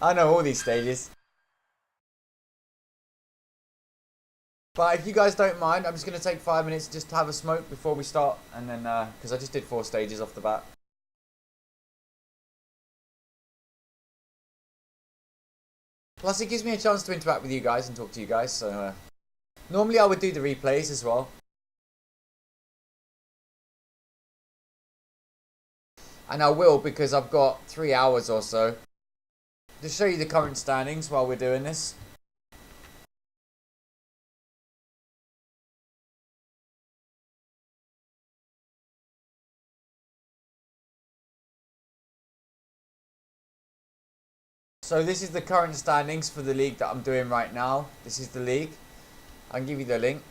I know all these stages. But if you guys don't mind, I'm just going to take 5 minutes just to have a smoke before we start. And then, because I just did 4 stages off the bat. Plus, it gives me a chance to interact with you guys and talk to you guys. So, normally I would do the replays as well. And I will, because I've got 3 hours or so to show you the current standings while we're doing this. So this is the current standings for the league that I'm doing right now. This is the league. I can give you the link.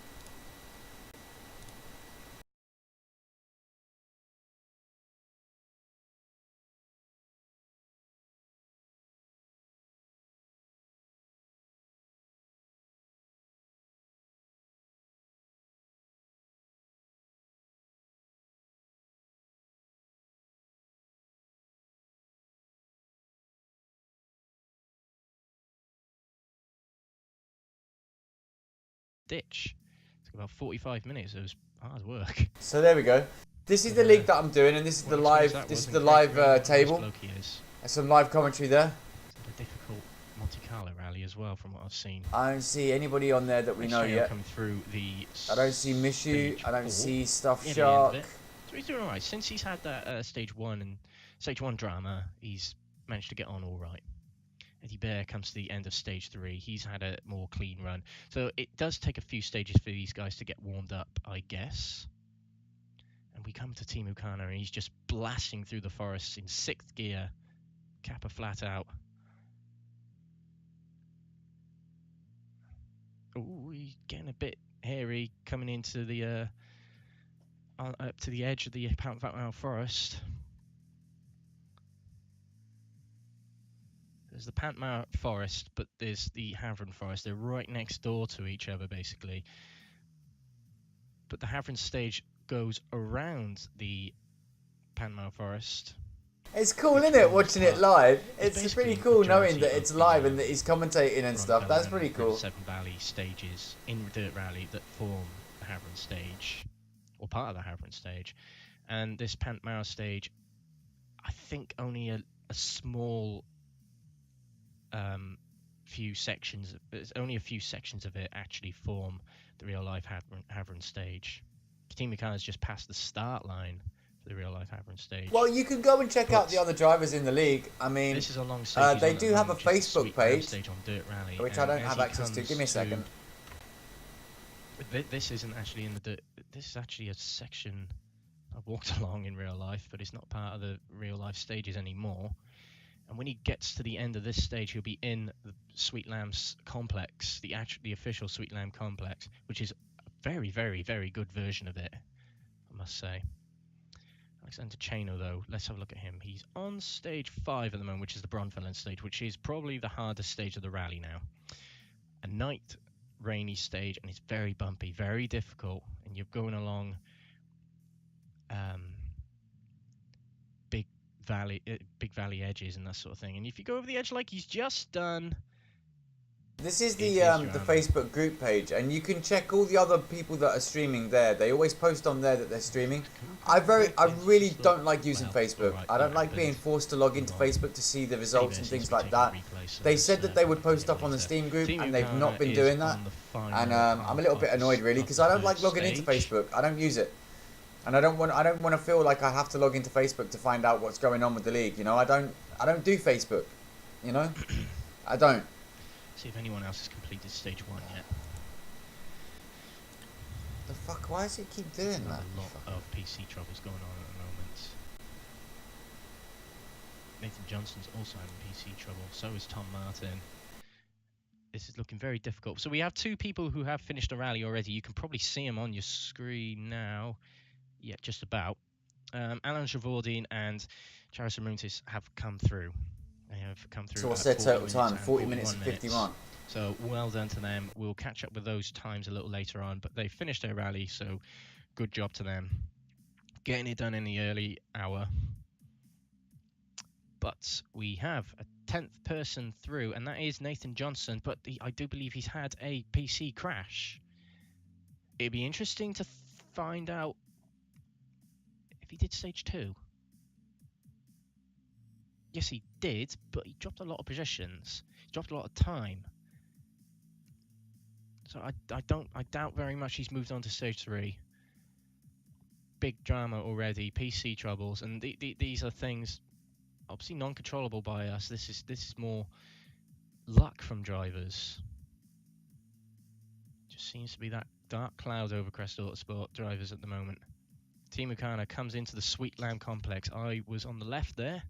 Ditch. It took about 45 minutes. It was hard work. So there we go. This is the league that I'm doing, and this is the live. This is the live table. There's some live commentary there. It's a difficult Monte Carlo rally as well, from what I've seen. I don't see anybody on there that we know yet. Come through the I don't see Mishu. I don't see Stuff Shark. So he's doing alright. Since he's had that stage 1 drama, he's managed to get on all right. Eddie Bear comes to the end of stage 3. He's had a more clean run. So it does take a few stages for these guys to get warmed up, I guess. And we come to Teemu Kana, and he's just blasting through the forest in 6th gear. Kappa flat out. Oh, he's getting a bit hairy coming into the up to the edge of the Pantvatmau forest. There's the Pantmau forest, but there's the Havren forest. They're right next door to each other, basically. But the Havren stage goes around the Pantmau forest. It's cool, isn't it, watching it live? It's pretty cool knowing that it's live and that he's commentating and stuff. That's pretty cool. 7 Valley stages in Dirt Rally that form the Havren stage, or part of the Havren stage. And this Pantmau stage, I think only a small few sections. There's only a few sections of it actually form the real life Havren stage. Teemu Kana's just passed the start line for the real life Havren stage. Well, you can go and check out the other drivers in the league. I mean, this is a long stage. They do have a Facebook page, stage on Dirt Rally, which I don't have access to. Give me a second. This isn't actually in the dirt. This is actually a section I've walked along in real life, but it's not part of the real life stages anymore. And when he gets to the end of this stage, he'll be in the Sweet Lambs complex, the official Sweet Lamb complex, which is a very, very, very good version of it, I must say. Alexander Chano, though, let's have a look at him. He's on stage 5 at the moment, which is the Bronfellen stage, which is probably the hardest stage of the rally now. A night rainy stage, and it's very bumpy, very difficult, and you're going along big valley edges and that sort of thing. And if you go over the edge like he's just done, this is the Facebook group page, and you can check all the other people that are streaming there. They always post on there that they're streaming. I really don't like using Facebook. I don't like being forced to log into Facebook to see the results and things like that. They said that they would post up on the Steam group, and they've not been doing that. And I'm a little bit annoyed, really, because I don't like logging into Facebook. I don't use it. And I don't want to feel like I have to log into Facebook to find out what's going on with the league. You know, I don't do Facebook. You know, I don't. See if anyone else has completed stage 1 yet. The fuck? Why does it keep doing that? A lot of PC troubles going on at the moment. Nathan Johnson's also having PC trouble. So is Tom Martin. This is looking very difficult. So we have 2 people who have finished a rally already. You can probably see them on your screen now. Yeah, just about. Alan Javordine and Charis Amuntis have come through. They have come through. So what's their total time? 40 minutes and 51. So well done to them. We'll catch up with those times a little later on, but they finished their rally, so good job to them. Getting it done in the early hour. But we have a 10th person through, and that is Nathan Johnson, but I do believe he's had a PC crash. It'd be interesting to find out if he did stage 2. Yes, he did, but he dropped a lot of positions. He dropped a lot of time. So I doubt very much he's moved on to stage 3. Big drama already, PC troubles, and these are things obviously non-controllable by us. This is more luck from drivers. Just seems to be that dark cloud over Crest Autosport drivers at the moment. Team Ukana comes into the Sweet Lamb complex. I was on the left there,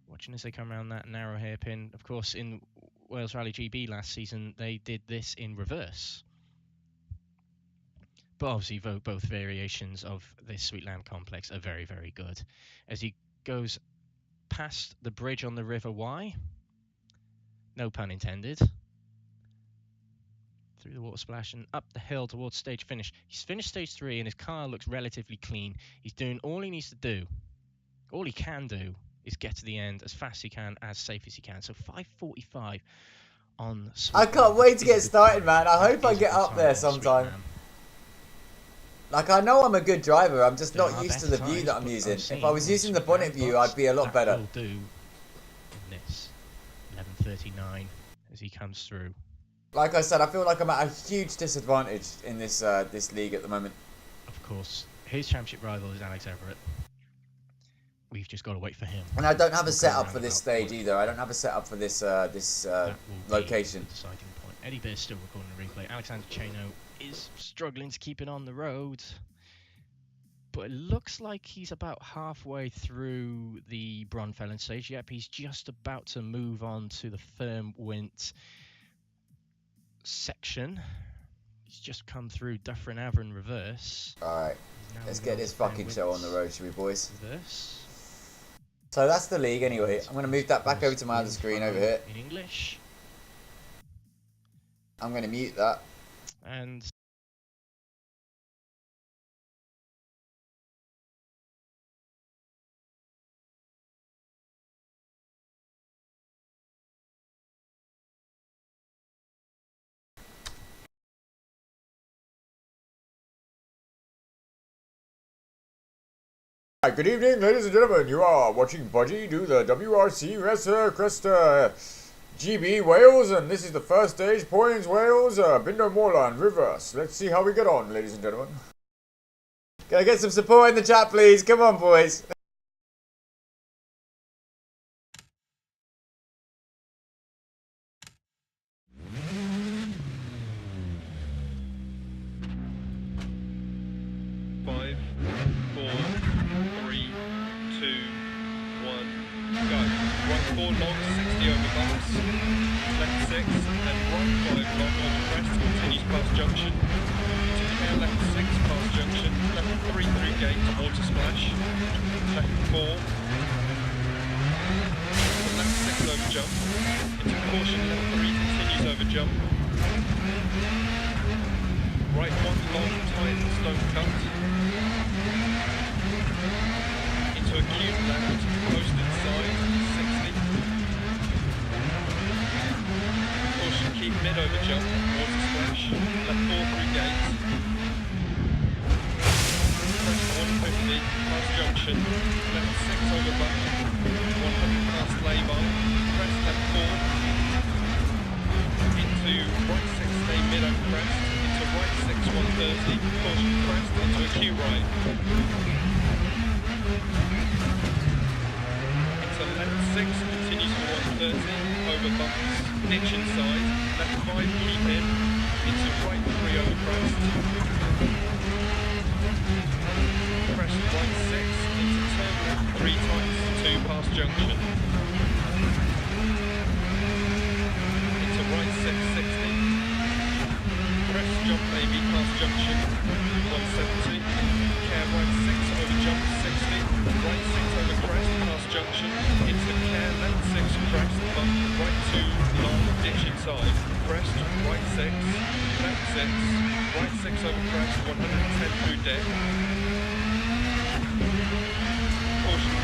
watching as they come around that narrow hairpin. Of course, in Wales Rally GB last season, they did this in reverse. But obviously, both variations of this Sweet Lamb complex are very, very good. As he goes past the bridge on the River Wye, no pun intended, through the water splash and up the hill towards stage finish. He's finished stage 3 and his car looks relatively clean. He's doing all he needs to do. All he can do is get to the end as fast as he can, as safe as he can. So 5:45 on Sweet I can't Lamb. wait to get started, man. I hope I get up there sometime. Like, I know I'm a good driver, I'm just not used to the view that I'm using. If I was using the bonnet view, I'd be a lot better. Will do in this 11:39 as he comes through. Like I said, I feel like I'm at a huge disadvantage in this this league at the moment. Of course, his championship rival is Alex Everett. We've just got to wait for him. And I don't have a setup for this stage either. I don't have a setup for this location. Deciding point. Eddie Bear's still recording the replay. Alexander Cheno is struggling to keep it on the road, but it looks like he's about halfway through the Bronfellen stage. Yep, he's just about to move on to the Firm Wint section. He's just come through Dufferin Avon reverse. Alright, let's get this fucking show on the road, shall we, boys? Reverse. So that's the league anyway. I'm going to move that back over to my other screen over here. In English. I'm going to mute that. And Good evening, ladies and gentlemen. You are watching Budgie do the WRC Crest GB Wales, and this is the first stage, Poins Wales, Bindo Moorland reverse. Let's see how we get on, ladies and gentlemen. Can I get some support in the chat, please? Come on, boys.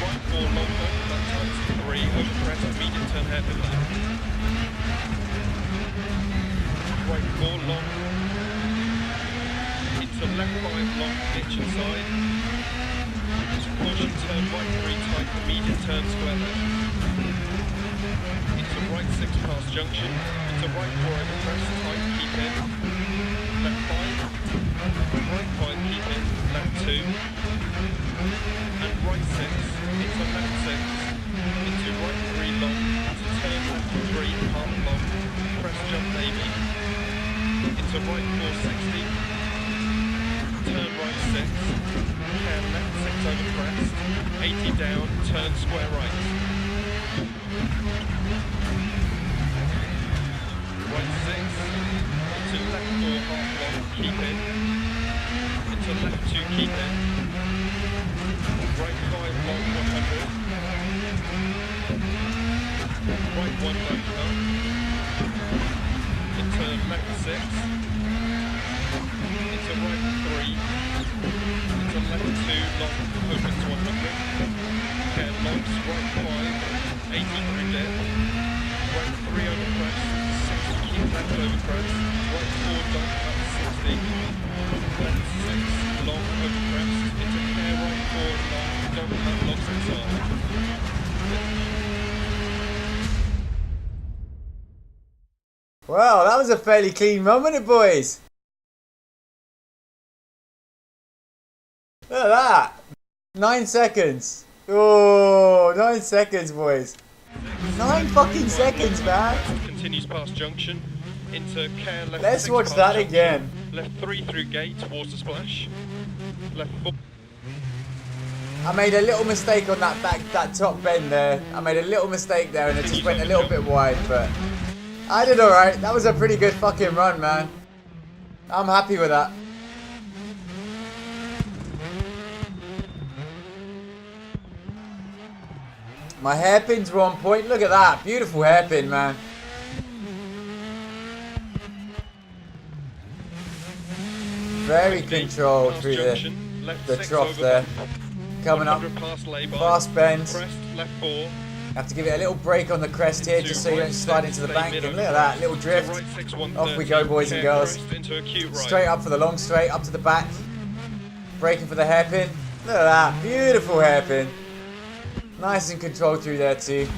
Right 4 long, that times 3 over crest, medium turn hairpin left. Right 4 long. Into left 5 long, ditch inside. Into caution, turn right 3 tight, medium turn square left. Into right 6 past junction. Into right 4 over crest, tight, keep in. Left 5. Right 5, keep in. Left 2. And right 6. Into left 6. Into right 3 long. To turn left 3, half long. Crest jump maybe. Into right 460. Turn right 6. Can left 6 over crest. 80 down, turn square right. Right 6. Into left 4 half long, keep in. Into left 2, keep in. Right 5 long 100. Right 1 don't come. Into left 6. Into right 3. Into left 2 long, open to 100. Okay, longs, right 5. 80 through dead. Right 3 over crest. 60 keep left over crest. Right 4 don't cut 60. Left 6 long over crest. Into care right 4 long. Don't cut logs inside. Wow, that was a fairly clean run, wasn't it, boys? Look at that. 9 seconds. Oh, 9 seconds, boys. 9 fucking seconds, man. Continues past junction. Into care left. Let's 6 watch past that junction. again. Left 3 through gate, water splash. Left 4. I made a little mistake on that top bend there. I made a little mistake there and it just went a little bit wide, but I did alright. That was a pretty good fucking run, man. I'm happy with that. My hairpins were on point. Look at that. Beautiful hairpin, man. Very controlled through the trough there. Coming up. Fast bend. Crest, left 4. Have to give it a little break on the crest here just so you don't slide into the bank. And look at that. Little drift. Off we go, boys and girls. Straight up for the long straight. Up to the back. Braking for the hairpin. Look at that. Beautiful hairpin. Nice and controlled through there too.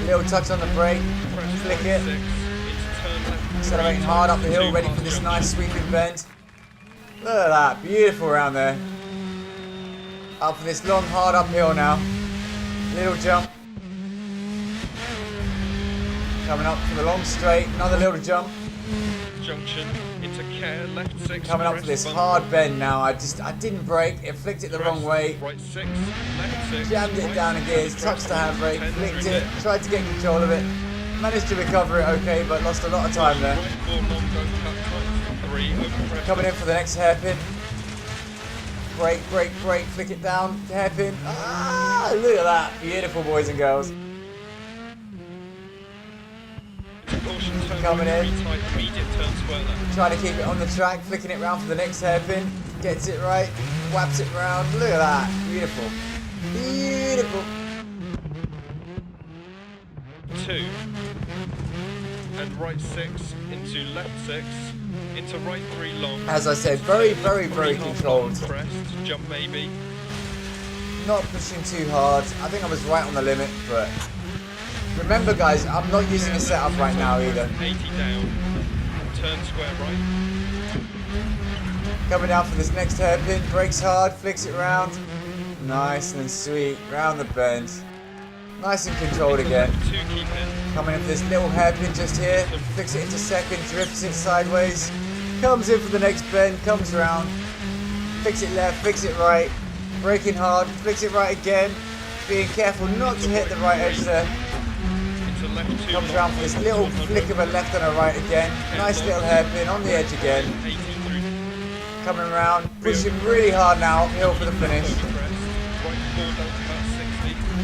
Little touch on the brake. Flick it. Accelerating hard up the hill, ready for this nice sweeping bend. Look at that. Beautiful around there. Up for this long, hard uphill now. Little jump. Coming up for the long straight. Another little jump. Junction into care, left 6. Coming up for this hard bend now. I didn't brake. It flicked it the wrong way. Right 6, left 6. Jammed it down in gears. Touched the handbrake. Flicked it. Tried to get control of it. Managed to recover it okay, but lost a lot of time there. Coming in for the next hairpin. Brake, brake, brake. Flick it down. Hairpin. Ah, look at that. Beautiful, boys and girls. Coming in. Trying to keep it on the track, flicking it round for the next hairpin. Gets it right, whaps it round. Look at that. Beautiful. Beautiful. 2. And right 6 into left 6. Into right 3 long. As I said, very, very, very controlled. Crest, jump maybe. Not pushing too hard. I think I was right on the limit, but remember, guys, I'm not using a setup right now either. 80 down. Turn square right. Coming down for this next hairpin. Brakes hard, flicks it round. Nice and sweet. Round the bend. Nice and controlled again. Coming in for this little hairpin just here. Flicks it into second, drifts it sideways. Comes in for the next bend, comes around. Fix it left, fix it right. Braking hard, flicks it right again. Being careful not to hit the right edge there. Comes around for this little flick of a left and a right again. Nice little hairpin on the edge again. Coming around, pushing really hard now uphill for the finish.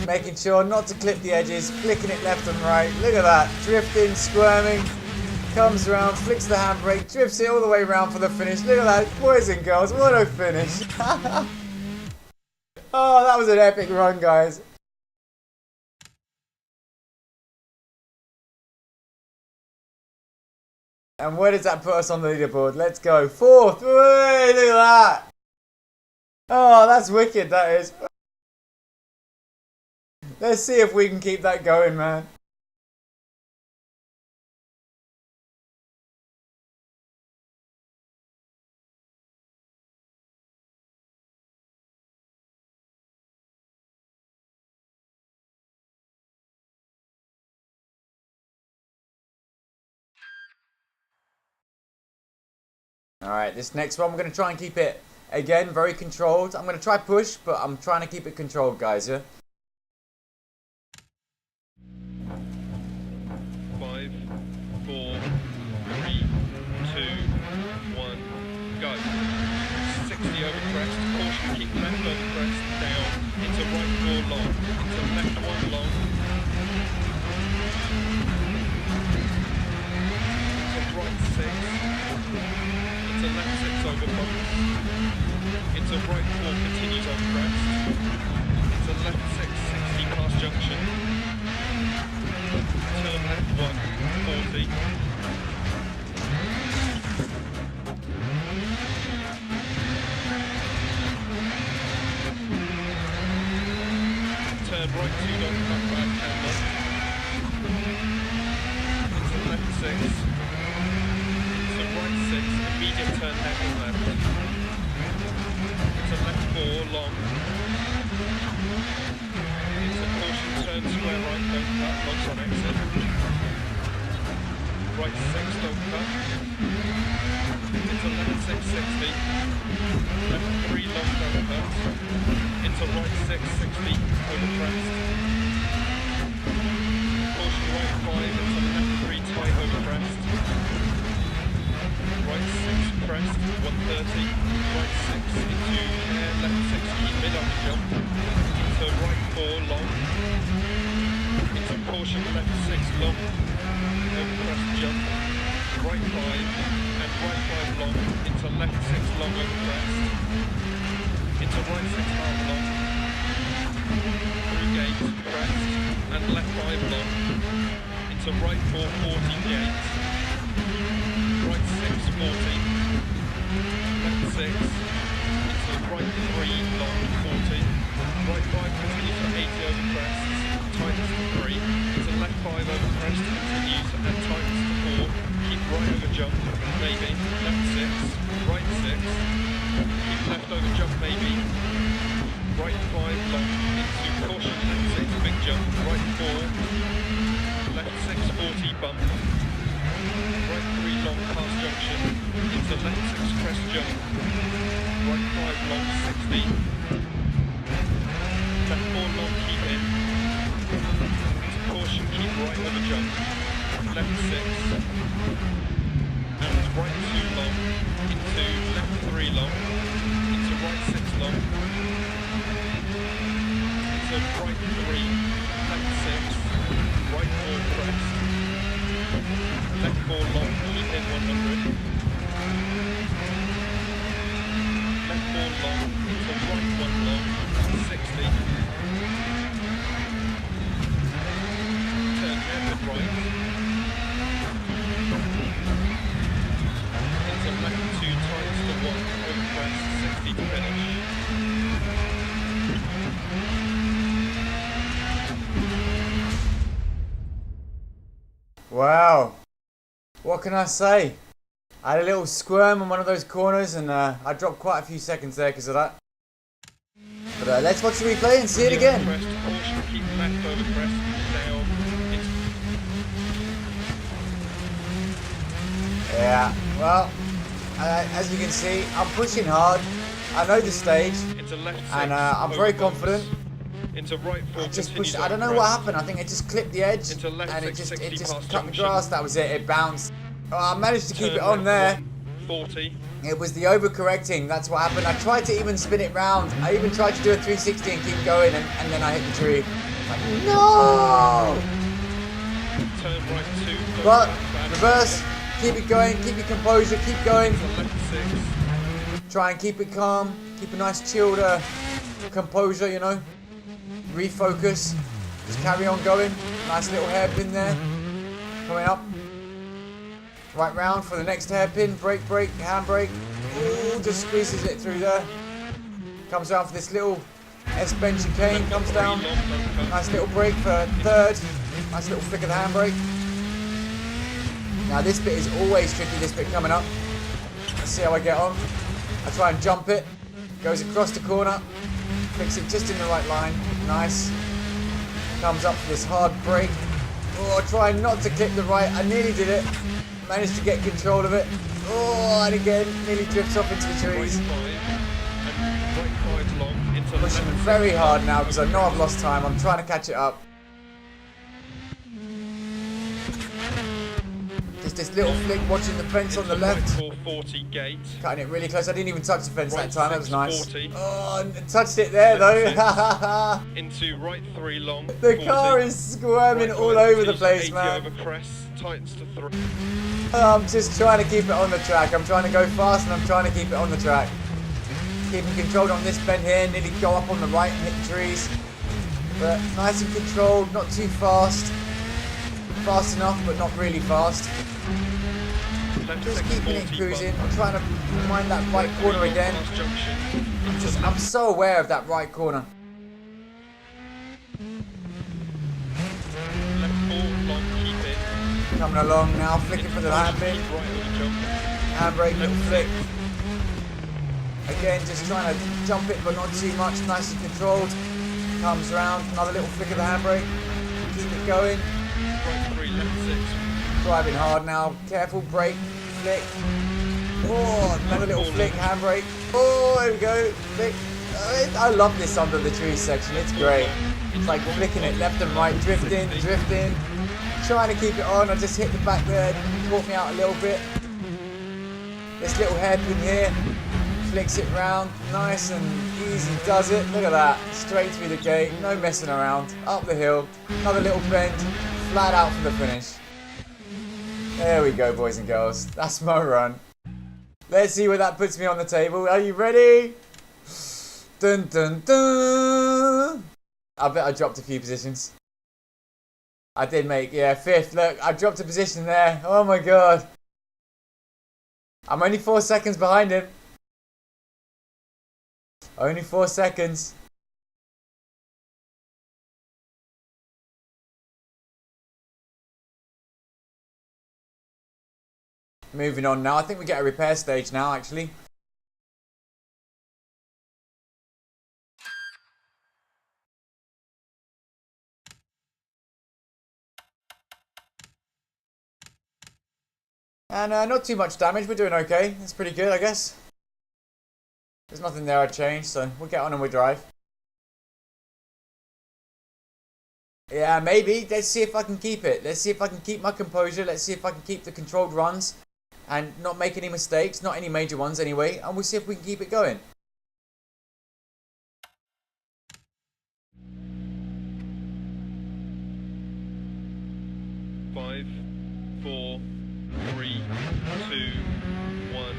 Making sure not to clip the edges, flicking it left and right. Look at that, drifting, squirming. Comes around, flicks the handbrake, drifts it all the way around for the finish. Look at that, boys and girls, what a finish. Oh, that was an epic run, guys. And where does that put us on the leaderboard? Let's go. 4th. Whey, look at that. Oh, that's wicked, that is. Let's see if we can keep that going, man. Alright, this next one, we're going to try and keep it, again, very controlled. I'm going to try push, but I'm trying to keep it controlled, guys, yeah? 5, 4, 3, 2, 1, go. 60 over crest, caution, keep left over crest, down, into right 4 long, into left 1 long, into right 6, into left 6 over bumps, into right 4 continues on crest, into left 6, 60 past junction, turn left 1, 40, turn right 2 long, cut back and left, into left 6, into right 6, immediate turn left and left, into left 4 long, into caution turn square right, don't cut, logs on exit, right 6 don't cut, into left 6 60, left 3 long don't cut, into right 6 60 over crest, caution right 5 into left 3 tight over crest, right 6 crest 130, right 6 into air, left 60 mid on jump, into right 4 long, into caution left 6 long, over crest jump, right 5 and right 5 long, into left 6 long over crest, into right 6 half long, through gate, crest, and left 5 long, into right 4 40 gate, right 6 40, left 6, into right 3 long 40, right 5 continues to 80 over crest, tightens to 3, into left 5 over crest, continues and tightens to 4, keep right over jump, maybe, left 6, right 6, keep left over jump maybe, right 5 long, into caution left 6 big jump, right 4, left 6 40 bump, right 3 long past junction, into left 6 crest jump, right 5 long 60, left 4 long keep in, into caution keep right over jump, left 6, and right 2 long, into left 3 long, into right 6 long, into right 3, left 6, right 4 crest, left 4 long, keep in 100, left 4 long, into right 1 long, 60, turn hairpin right, into left 2 times to 1, over crest, 60 to finish. Wow. What can I say? I had a little squirm on one of those corners and I dropped quite a few seconds there because of that. But let's watch the replay and see it again. Crest, caution, keep left over crest, down, Yeah, well, as you can see, I'm pushing hard. I know the stage into left 6, and I'm very confident. Into right 4, I just continues pushed. I on don't know crest, what happened. I think it just clipped the edge into left and it 6, just 60 past cut the junction. grass. That was it. It bounced. Oh, I managed to keep Turn it on left there. 40, It was the overcorrecting. That's what happened. I tried to even spin it round. I even tried to do a 360 and keep going, and then I hit the tree. Like, no! turn right 2, But bad reverse. Keep it going, keep your composure, keep going. Left 6. Try and keep it calm. Keep a nice chilled composure, you know. Refocus. Just carry on going. Nice little hairpin there. Coming up. Right round for the next hairpin. Brake, brake, handbrake. Ooh, just squeezes it through there. Comes down for this little S-bend chicane. Comes down. Nice little brake for third. Nice little flick of the handbrake. Now this bit is always tricky, this bit coming up. Let's see how I get on. I try and jump it. Goes across the corner. Flicks it just in the right line. Nice. Comes up for this hard brake. Oh, trying not to clip the right. I nearly did it. Managed to get control of it. Oh, and again, nearly drifts off into the trees. Pushing very hard now because I know I've lost time. I'm trying to catch it up. Just this little flick, watching the fence on the left. 40 gate. Cutting it really close. I didn't even touch the fence that time. That was nice. 40. Oh, touched it there though. Into right 3 long. The 40. car is squirming all over the place, man. Over crest, tightens to 3. I'm just trying to keep it on the track. I'm trying to go fast and I'm trying to keep it on the track. Keeping controlled on this bend here. Nearly go up on the right and hit the trees. But nice and controlled, not too fast. Fast enough, but not really fast. Just keeping it cruising. I'm trying to mind that right corner again. I'm so aware of that right corner. Left 4 long, keep it. Coming along now, flicking for the handpin. Handbrake, little flick. Again, just trying to jump it, but not too much. Nice and controlled. Comes round, another little flick of the handbrake. Keep it going. Right 3, left 6. Driving hard now. Careful, brake, flick. Oh, another little flick, handbrake. Oh, there we go. Flick. I love this under the trees section. It's great. It's like flicking it left and right, drifting, drifting. Trying to keep it on. I just hit the back there. Caught me out a little bit. This little hairpin here. Flicks it round. Nice and easy does it. Look at that. Straight through the gate. No messing around. Up the hill. Another little bend. Flat out for the finish. There we go, boys and girls. That's my run. Let's see where that puts me on the table. Are you ready? Dun dun dun. I bet I dropped a few positions. I did make, yeah, 5th. Look, I dropped a position there. Oh my god. I'm only 4 seconds behind him. Only 4 seconds. Moving on now. I think we get a repair stage now, actually. And not too much damage. We're doing okay. That's pretty good, I guess. There's nothing there I'd change, so we'll get on and we'll drive. Yeah, maybe. Let's see if I can keep it. Let's see if I can keep my composure. Let's see if I can keep the controlled runs and not make any mistakes, not any major ones anyway, and we'll see if we can keep it going. Five, 4, 3, 2, 1,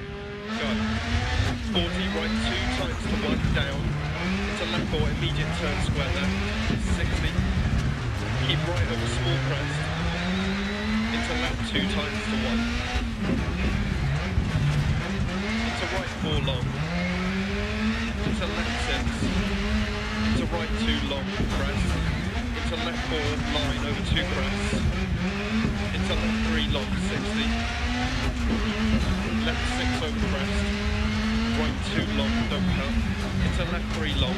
go. 40 right 2 times to 1 down. Into left 4, immediate turn square left. 60. Keep right over small crest. Into left 2 times to 1. Into right 4 long. Into left 6. Into right 2 long crest. Into left 4 line over 2 crests. Into left 3 long 60. Left 6 over crest. Right 2 long, don't cut. Into left 3 long.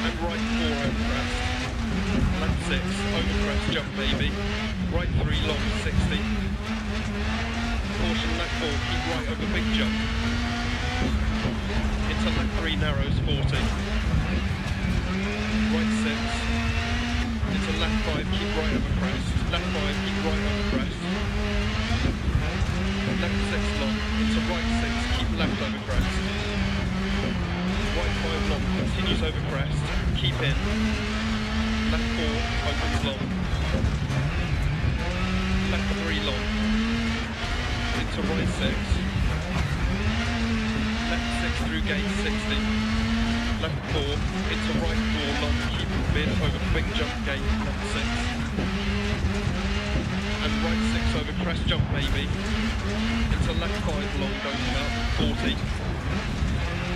And right 4 over crest. Left 6 over crest, jump baby. Right 3 long 60. Caution left 4, keep right over big jump. Into left 3 narrows 40. Right 6. Into left 5, keep right over crest. Left 5, keep right over crest. Left 6 long, into right 6, keep left over crest. Right 5 long, continues over crest, keep in. Left 4, opens long. Left 3 long, into right 6, left 6 through gate 60, left 4, into right 4 long, keep mid over big jump gate, left 6, and right 6 over crest jump maybe, into left 5 long, don't cut, 40,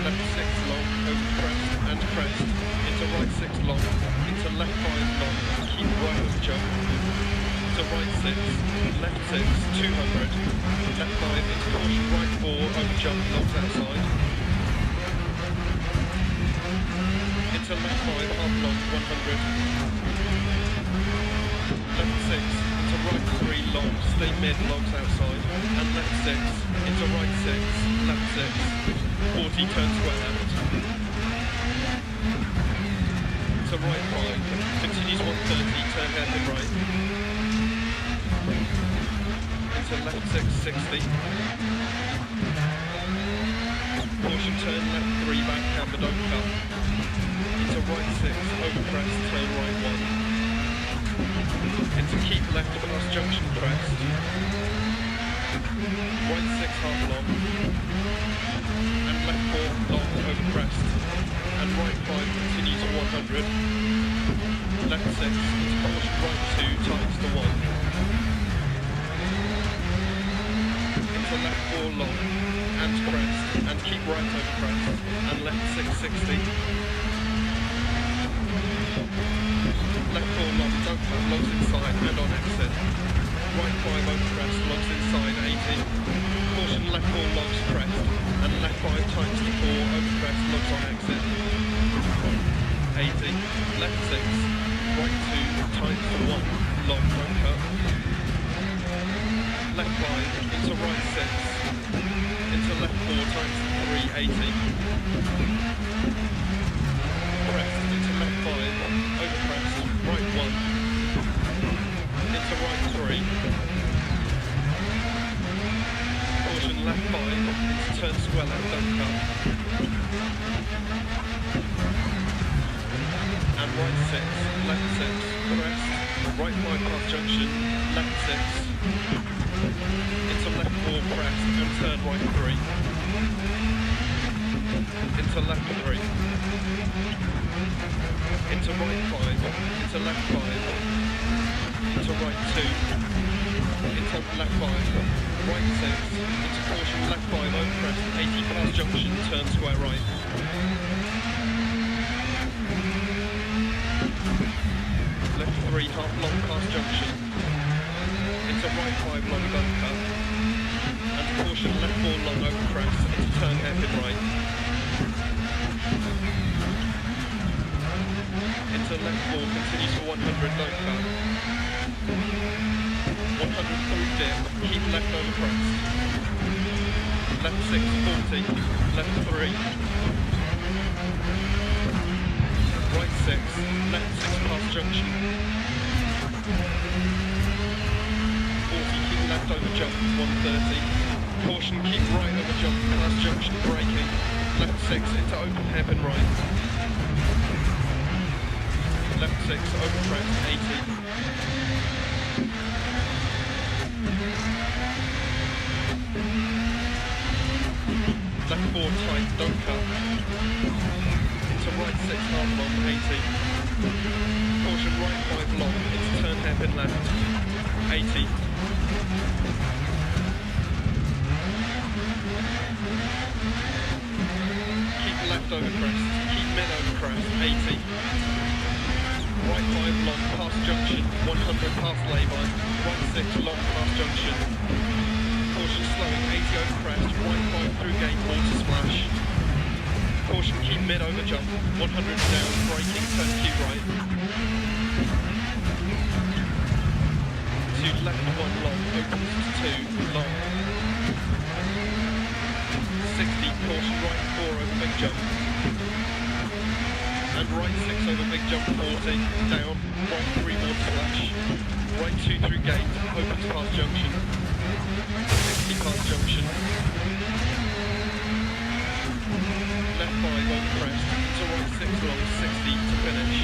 left 6 long, over crest and crest, into right 6 long, into left 5 long, keep right over jump, to right 6, left 6, 200, left 5, into caution, right 4, over jump, logs outside, into left 5, half long, 100, left 6, into right 3, long, stay mid, logs outside, and left 6, into right 6, left 6, 40, turn square left, to right 5, continues 130, turn hairpin right, into left 6, 60, caution turn left 3, back camber, don't cut, into right 6, over crest, turn right 1, into keep left past junction crest, right 6 half long, and left 4 long over crest, and right 5 continue to 100, left 6 into caution right 2 tightens to 1, into left 4 long, and crest, and keep right over crest, and left 6 60, left 4 long, don't cut, logs inside, and on exit, right 5 over crest, logs inside 80, caution left 4 logs crest, and left 5 times to 4 over crest, logs on exit, 80, left 6, right 2 times to 1, long, don't cut, left 5, into right 6, into left 4 times to 3, 80, crest, into left 5, over crest, right 1, into right 3, caution left 5, into turn square left, don't cut, and right 6, left 6, crest, right 5 past junction, left 6, into left 4 crest, and turn right 3, into left 3, into right 5, into left 5, into right 2, into left 5, right 6, into caution left 5 over crest, 80 past junction, turn square right. Left 3 half long past junction, into right 5 long don't cut, and caution left 4 long over crest, into turn hairpin right. Into left 4, continues to 100, don't cut. 100 through dip, keep left over crest. Left 6, 40, left 3. Right 6, left 6 past junction. 40, keep left over jump, 130. Caution, keep right over jump, past junction, braking. Left 6, into open hairpin right. Left 6, over crest, 80. Left 4 tight, don't cut. Into right 6 half long, 80. Caution right 5 long, into turn hairpin left, 80. Keep left over crest, keep mid over crest, 80. Right 5 long, past junction, 100 past lay-by, right 6 long past junction. Caution slowing, 80 over crest, right 5 through gate, water splash. Caution keep mid over jump, 100 down, braking, turn Q right. To left 1 long, opens to 2, long. 60, caution right 4 over big jump. And right 6 over big jump, 40, down, right 3 more splash. Right 2 through gate, opens past junction. 60 past junction. Left 5 over crest, to right 6 long, 60 to finish.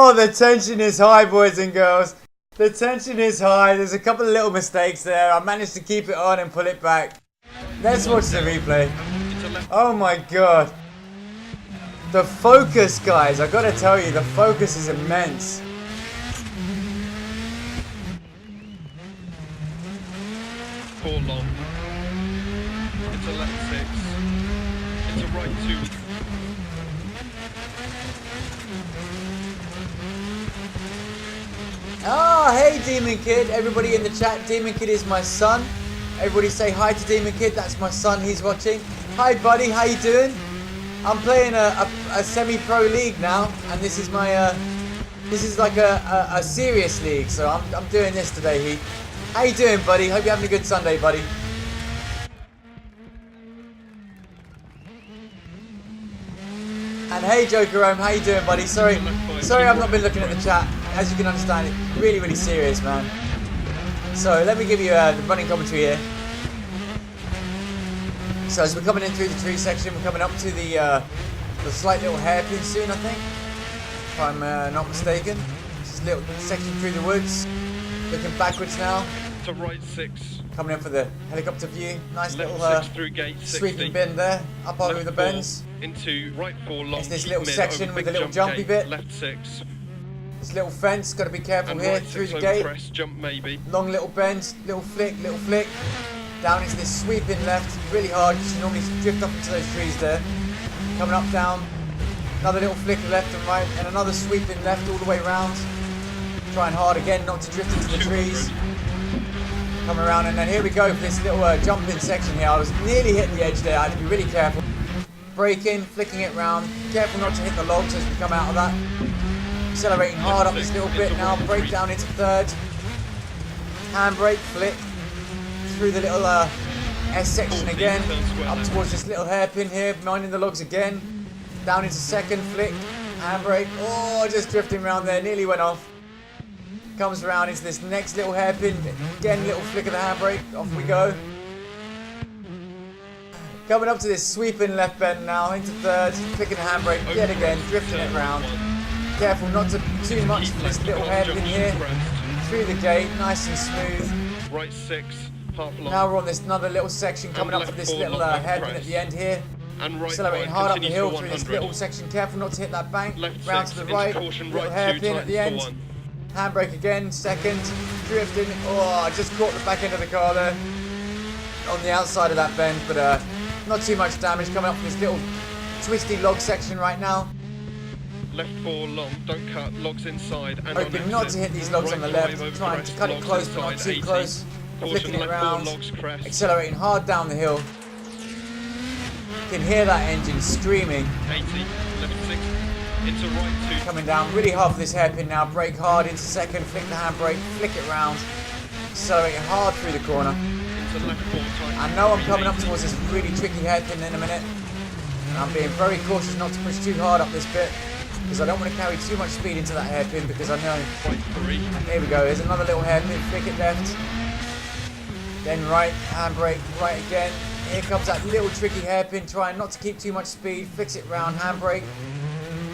Oh, the tension is high, boys and girls. The tension is high. There's a couple of little mistakes there. I managed to keep it on and pull it back. Let's watch the replay. Oh my god. The focus, guys. I gotta tell you, the focus is immense. Four long. Into left 6. Into right 2. Ah, hey Demon Kid. Everybody in the chat, Demon Kid is my son. Everybody say hi to Demon Kid. That's my son, he's watching. Hi buddy, how you doing? I'm playing a semi-pro league now, and this is my this is like a serious league, so I'm doing this today, Heath. How you doing, buddy? Hope you're having a good Sunday, buddy. And hey Joker Rome, how you doing, buddy? Sorry I've not been looking at the chat. As you can understand, it's really, really serious, man. So let me give you the running commentary here. So as we're coming in through the tree section, we're coming up to the slight little hairpin soon, I think, if I'm not mistaken. Just a little section through the woods. Looking backwards now. To right 6. Coming in for the helicopter view. Nice Left little 6 through gate 60. sweeping bend there. Up over Left the 4 bends. Into right 4 long. It's this keep little mid section over with big a little jump jumpy gate. bit. Left 6. This little fence, got to be careful And here right through 6 the over gate. crest, jump maybe. Long little bends, little flick. Down into this sweeping left, really hard because you normally drift up into those trees there. Coming up, down, another little flick left and right, and another sweeping left all the way around. Trying hard again not to drift into the trees. Coming around, and then here we go for this little jumping section here. I was nearly hitting the edge there, I had to be really careful. Braking, flicking it round, careful not to hit the logs as we come out of that. Accelerating hard up this little bit now, brake down into third. Handbrake, flick. Through the little S section again, up towards this little hairpin here, minding the logs again. Down into second, flick, handbrake. Oh, just drifting around there, nearly went off. Comes around into this next little hairpin, again, little flick of the handbrake, off we go. Coming up to this sweeping left bend now, into third, flicking the handbrake, yet again, drifting it around. Careful not to too much for this little hairpin here. Through the gate, nice and smooth. Right 6. Now we're on this another little section coming up to this little hairpin at the end here. And right Accelerating 5, hard up the hill for through this 100. little section. Careful not to hit that bank. Left Round 6, to the into right. caution, Little right 2 hairpin at the tightens end. for 1. Handbrake again. Second. Drifting. Oh, I just caught the back end of the car there. On the outside of that bend, but not too much damage. Coming up from this little twisty log section right now. Left 4 long, don't cut, logs inside and Hoping on not exit. to hit these logs Right on the 5 left. over Trying crest, to cut it logs close, but not inside, too 80. close. Caution, Flicking it left 4 around. logs crest. Accelerating hard down the hill. Can hear that engine screaming. 80, left 6, into right 2. Coming down really hard for this hairpin now. Brake hard into second, flick the handbrake, flick it round. Accelerating hard through the corner. Into left 4 tight. I know I'm coming up towards this really tricky hairpin in a minute. And I'm being very cautious not to push too hard up this bit. Because I don't want to carry too much speed into that hairpin because I know. Right 3. There we go, there's another little hairpin, flick it left. Then right, handbrake, right again. Here comes that little tricky hairpin, trying not to keep too much speed, flicks it round, handbrake.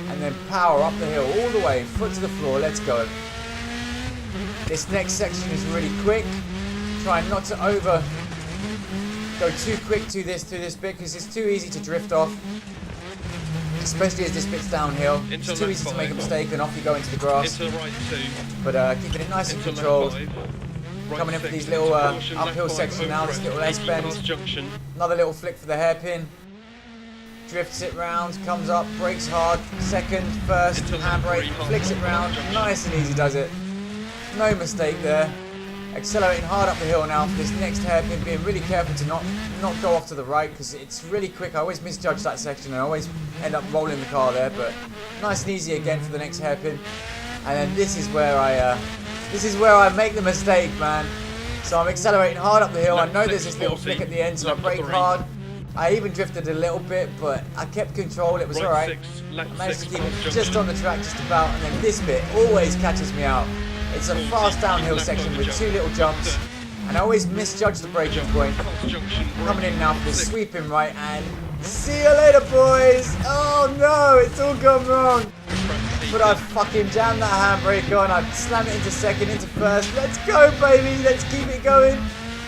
And then power up the hill, all the way, foot to the floor, let's go. This next section is really quick. Trying not to go too quick through this bit because it's too easy to drift off. Especially as this bit's downhill. It's too easy to make a mistake and off you go into the grass. Into right 2. But keeping it nice and Into controlled. left 5. Right Coming in for 6, these little caution, uphill left 5 section over now, this crest, little S 80 bend. past junction. Another little flick for the hairpin. Drifts it round, comes up, brakes hard, second, first, Into left handbrake, 3, half flicks it long, round, junction. nice and easy does it. No mistake there. Accelerating hard up the hill now for this next hairpin, being really careful to not go off to the right because it's really quick. I always misjudge that section and I always end up rolling the car there, but nice and easy again for the next hairpin. And then this is where I make the mistake, man. So I'm accelerating hard up the hill. I know there's this little flick at the end, so I brake hard. I even drifted a little bit, but I kept control. It was Right alright. 6, left I managed 6 to keep past it just junction. on the track, just about. And then this bit always catches me out. It's a fast downhill section with two little jumps, and I always misjudge the braking point. Past junction, Coming in now for this 6. sweeping right, and see you later, boys. Oh no, it's all gone wrong. Crest but I fucking jammed that handbrake on. I slammed it into second, into first. Let's go, baby. Let's keep it going.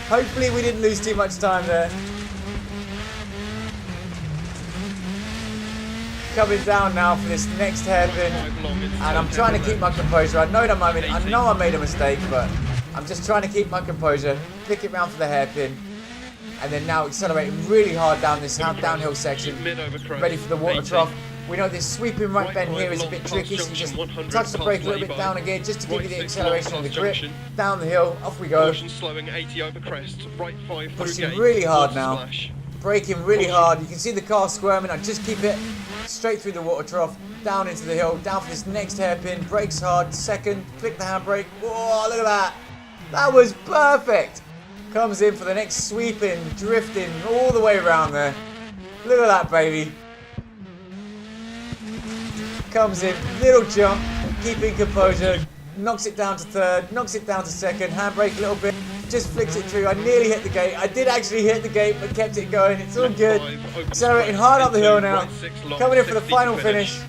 Hopefully we didn't lose too much time there. Coming down now for this next hairpin, and I'm trying to keep my composure. I know I made a mistake, but I'm just trying to keep my composure. Flick it round for the hairpin, and then now accelerating really hard down this downhill section. Ready for the water trough. We know this sweeping right bend here is a bit tricky, so you just touch the brake a little bit down again, just to give you the acceleration and the grip. Down the hill, off we go. Pushing really hard now. Braking really hard. You can see the car squirming. I just keep it straight through the water trough, down into the hill, down for this next hairpin. Brakes hard, second, flick the handbrake. Whoa, look at that. That was perfect. Comes in for the next sweeping, drifting all the way around there. Look at that, baby. Comes in, little jump, keeping composure, knocks it down to third, knocks it down to second, handbrake a little bit, just flicks it through. I nearly hit the gate. I did actually hit the gate, but kept it going. It's all good. Accelerating hard up the hill now. Coming in for the final finish.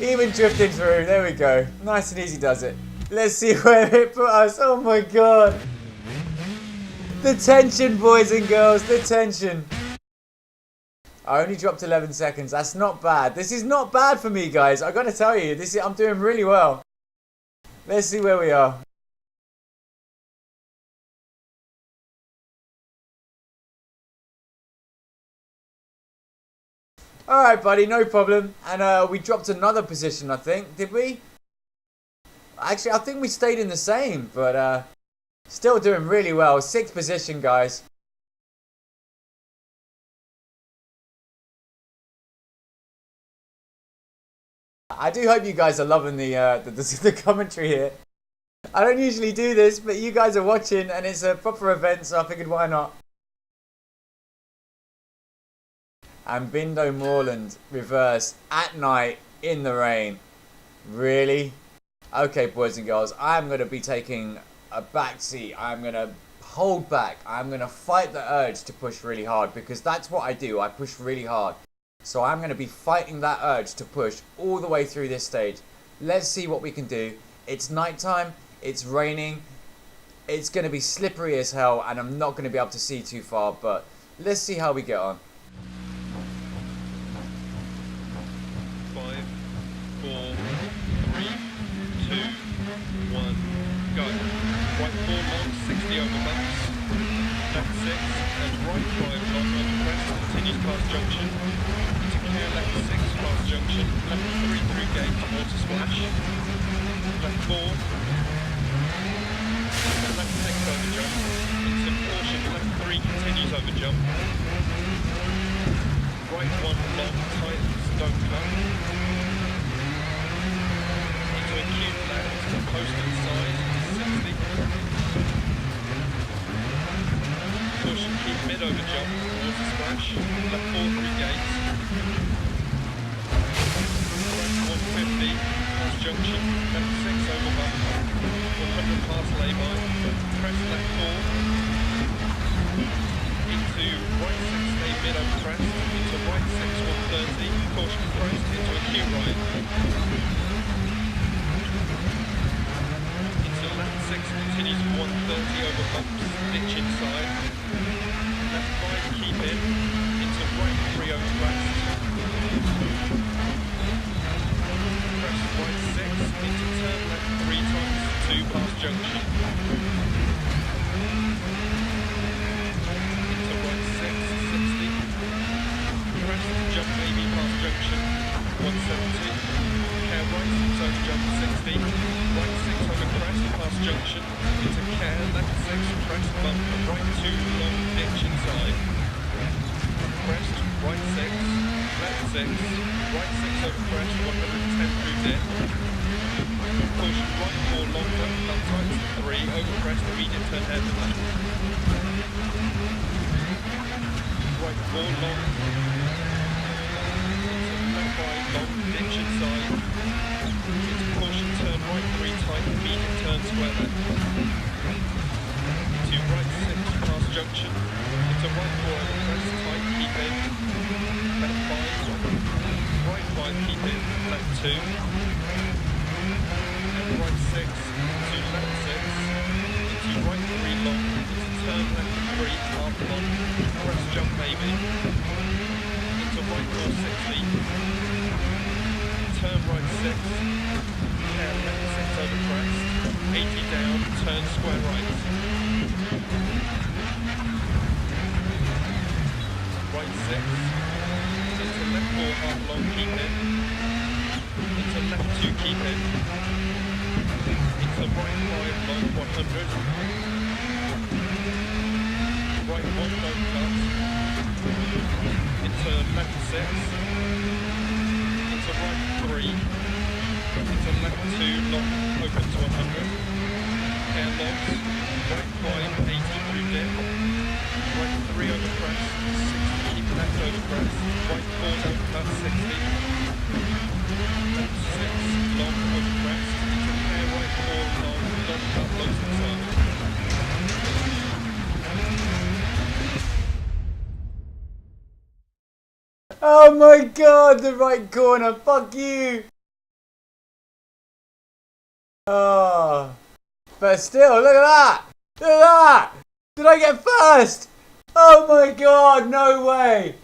Even drifting through. There we go. Nice and easy does it. Let's see where it put us. Oh my god. The tension, boys and girls. The tension. I only dropped 11 seconds. That's not bad. This is not bad for me, guys. I gotta tell you, I'm doing really well. Let's see where we are. Alright, buddy, no problem. And we dropped another position, I think. Did we? Actually, I think we stayed in the same, but still doing really well. 6th position, guys. I do hope you guys are loving the commentary here. I don't usually do this, but you guys are watching, and it's a proper event, so I figured why not. And Bindo Moorland reverse at night in the rain. Really? Okay, boys and girls, I'm going to be taking a back seat. I'm going to hold back. I'm going to fight the urge to push really hard, because that's what I do. I push really hard. So I'm going to be fighting that urge to push all the way through this stage. Let's see what we can do. It's nighttime. It's raining. It's going to be slippery as hell, and I'm not going to be able to see too far, but let's see how we get on. 5, 4, 3, 2, 1, go. Right 4 long, 60 over bumps. Left 6 and right 5 long on crest. Continues past junction. Into clear left 6 past junction. Left 3 through gate, water splash. Left 4. And left 6 over jump. Into caution. Left 3 continues over jump. Right 1 long, tight, don't cut. Into acute left, post inside, 60. Caution, keep mid over jump, water splash. Left 4 through gates. Right 150, past junction. Left 6 over bump. 100 past lay-by. Crest left 4. Into right 6, stay mid over crest. Into right 6, 130. Caution crest into acute right. Into left 6, continues 130 over bumps. Ditch inside. Left 5, keep in. Into right 3 over crest. Crest right 6, into turn left 3 times, 2 past junction. Into right 6, 60. Crest, jump maybe past junction, 170. Care right, zone jump 60. Right 6 over crest, past junction. Into care, left 6, crest bump, right 2, long ditch inside. Crest, right 6, left 6, right 6 over crest, 110 through dip. Caution right 4 longer, left tight 3 over crest, immediate turn head to left. Right 4 long. Left 5 long, ditch inside. Into caution, turn right 3 tight, immediate turn square left. Into right 6 past junction. Into right 4 over crest, tight, keep in. Left 5. Right 5, keep in. 2. And right 6 to left 6. Into right 3 long. Into turn left 3, half long. Crest jump maybe. Into right car 60. Turn right 6. And left 6 over crest. 80 down, turn square right. Right 6. Into left 4 half long, keep in. Into left 2, keep in. Into right 5 long, 100. Right 1 don't cut. Into left 6. Into right 3. Into left 2 long, open to 100. Air logs. Right 5, 80 through dip. Right 3 over crest. 60, keep left over crest. Right 4 don't cut, 60. Left 6 long over crest. Into air right 4 long, don't cut, low 6 over. Oh my god, the right corner, fuck you! Oh. But still, look at that! Look at that! Did I get first? Oh my god, no way!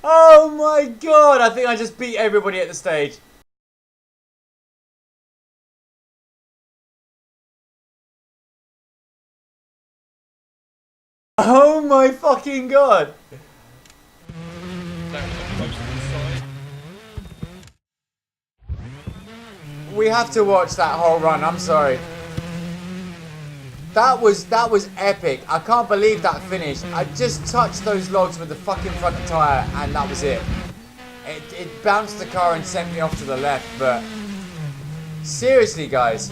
Oh my god, I think I just beat everybody at the stage. Oh my fucking god! We have to watch that whole run, I'm sorry. That was epic. I can't believe that finish. I just touched those logs with the fucking front tyre and that was it. It bounced the car and sent me off to the left, but seriously guys,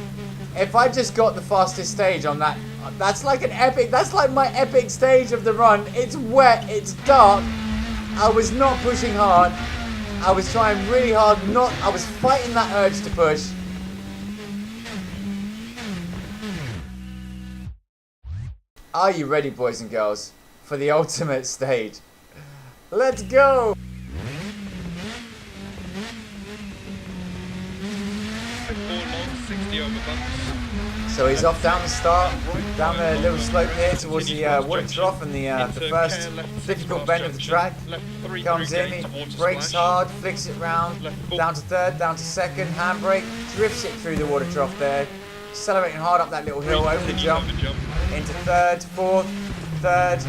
if I just got the fastest stage on that, that's like an epic, that's like my epic stage of the run. It's wet, it's dark, I was not pushing hard, I was trying really hard I was fighting that urge to push. Are you ready, boys and girls, for the ultimate stage? Let's go! So he's off down the start, down the little slope here towards the water trough and the first difficult bend of the track. Comes in, he brakes hard, flicks it round, down to third, down to second, handbrake, drifts it through the water trough there, accelerating hard up that little hill, over the jump, into third, fourth, third,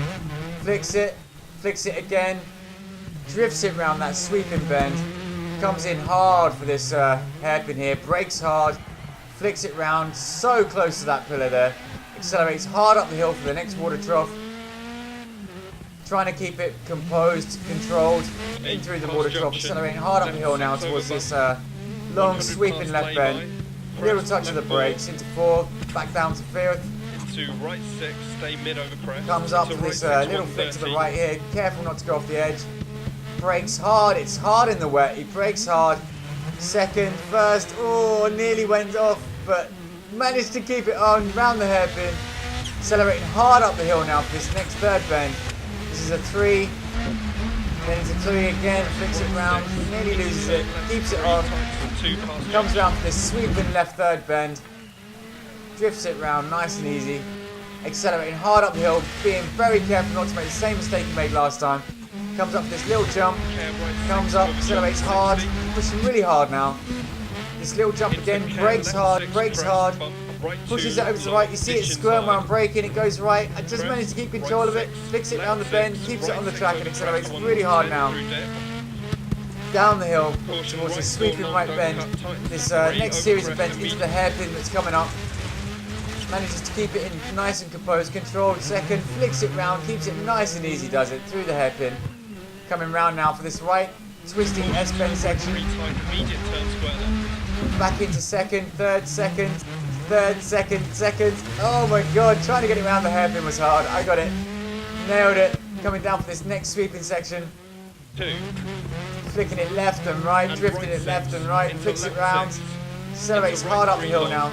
flicks it again, drifts it round that sweeping bend, comes in hard for this hairpin here, brakes hard, flicks it round, so close to that pillar there, accelerates hard up the hill for the next water trough, trying to keep it composed, controlled, in through the water trough, accelerating hard up the hill now towards this long sweeping left bend, little touch of the brakes, into fourth, back down to fifth, to right 6, stay mid over crest, comes up to this little flick to the right here, careful not to go off the edge, brakes hard, it's hard in the wet, he brakes hard, second, first, oh, nearly went off, but managed to keep it on, round the hairpin, accelerating hard up the hill now for this next third bend. This is a 3, then it's a 3 again, flicks it round, nearly loses it, keeps it on, comes round for this sweeping left third bend, drifts it round nice and easy, accelerating hard up the hill, being very careful not to make the same mistake he made last time. Comes up this little jump, comes up, accelerates hard, pushing really hard now. This little jump again, brakes hard, pushes it over to the right. You see it squirm while I'm braking, it goes right. I just managed to keep control of it, flicks it down the bend, keeps it on the track and accelerates really hard now. Down the hill towards this sweeping right bend. This next series of bends into the hairpin that's coming up. Manages to keep it in nice and composed, controlled second, flicks it round, keeps it nice and easy, does it, through the hairpin. Coming round now for this right, twisting S-bend section. Back into second, third, second. Oh my god, trying to get it around the hairpin was hard. I got it. Nailed it. Coming down for this next sweeping section. 2. Flicking it left and right, drifting it left and right, flicks it round. Accelerates hard up the hill now.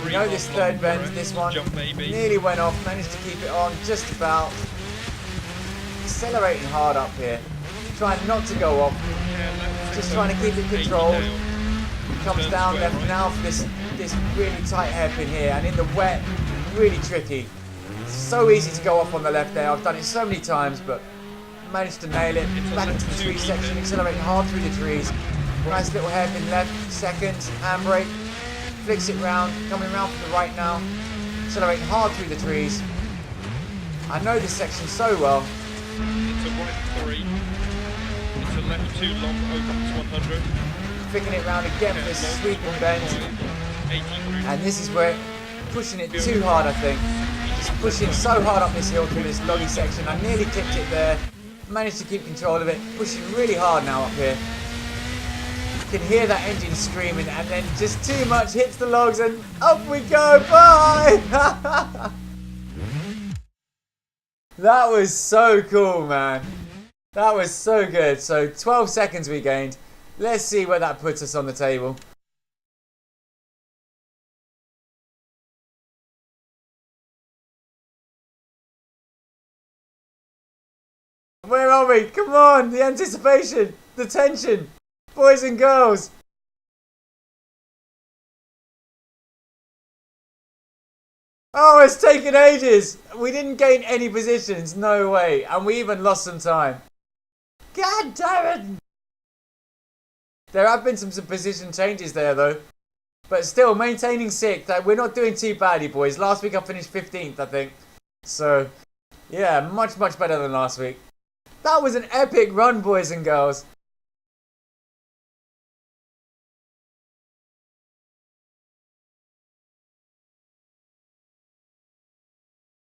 You know this third bend, this one, nearly went off, managed to keep it on just about. accelerating hard up here, trying not to go off, just trying to keep it controlled. Comes down left now for this really tight hairpin here, and in the wet, really tricky. It's so easy to go off on the left there. I've done it so many times, but managed to nail it. Back into the tree section, accelerating hard through the trees. Nice little hairpin left, second, handbrake, flicks it round, coming round from the right now, accelerating hard through the trees. I know this section so well. It's a right 3, it's a left 2 long, opens 100. Flicking it round again for this sweep and bend. And this is where pushing it too hard, I think. Just pushing so hard up this hill through this loggy section. I nearly tipped it there. Managed to keep control of it. Pushing really hard now up here. You can hear that engine screaming, and then just too much hits the logs, and up we go. Bye! That was so cool, man. That was so good. So 12 seconds we gained. Let's see where that puts us on the table. Where are we? Come on, the anticipation, the tension, boys and girls. Oh, it's taken ages. We didn't gain any positions, no way. And we even lost some time. God damn it. There have been some position changes there though. But still, maintaining 6th. We're not doing too badly, boys. Last week I finished 15th, I think. So, yeah, much better than last week. That was an epic run, boys and girls.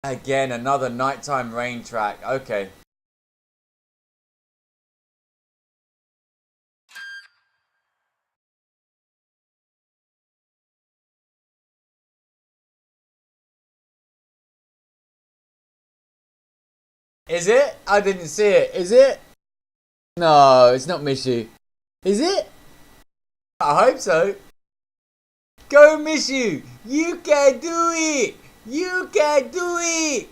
Again, another nighttime rain track. Okay. Is it? I didn't see it. Is it? No, it's not Mishu. Is it? I hope so. Go Mishu! You can do it! You can do it!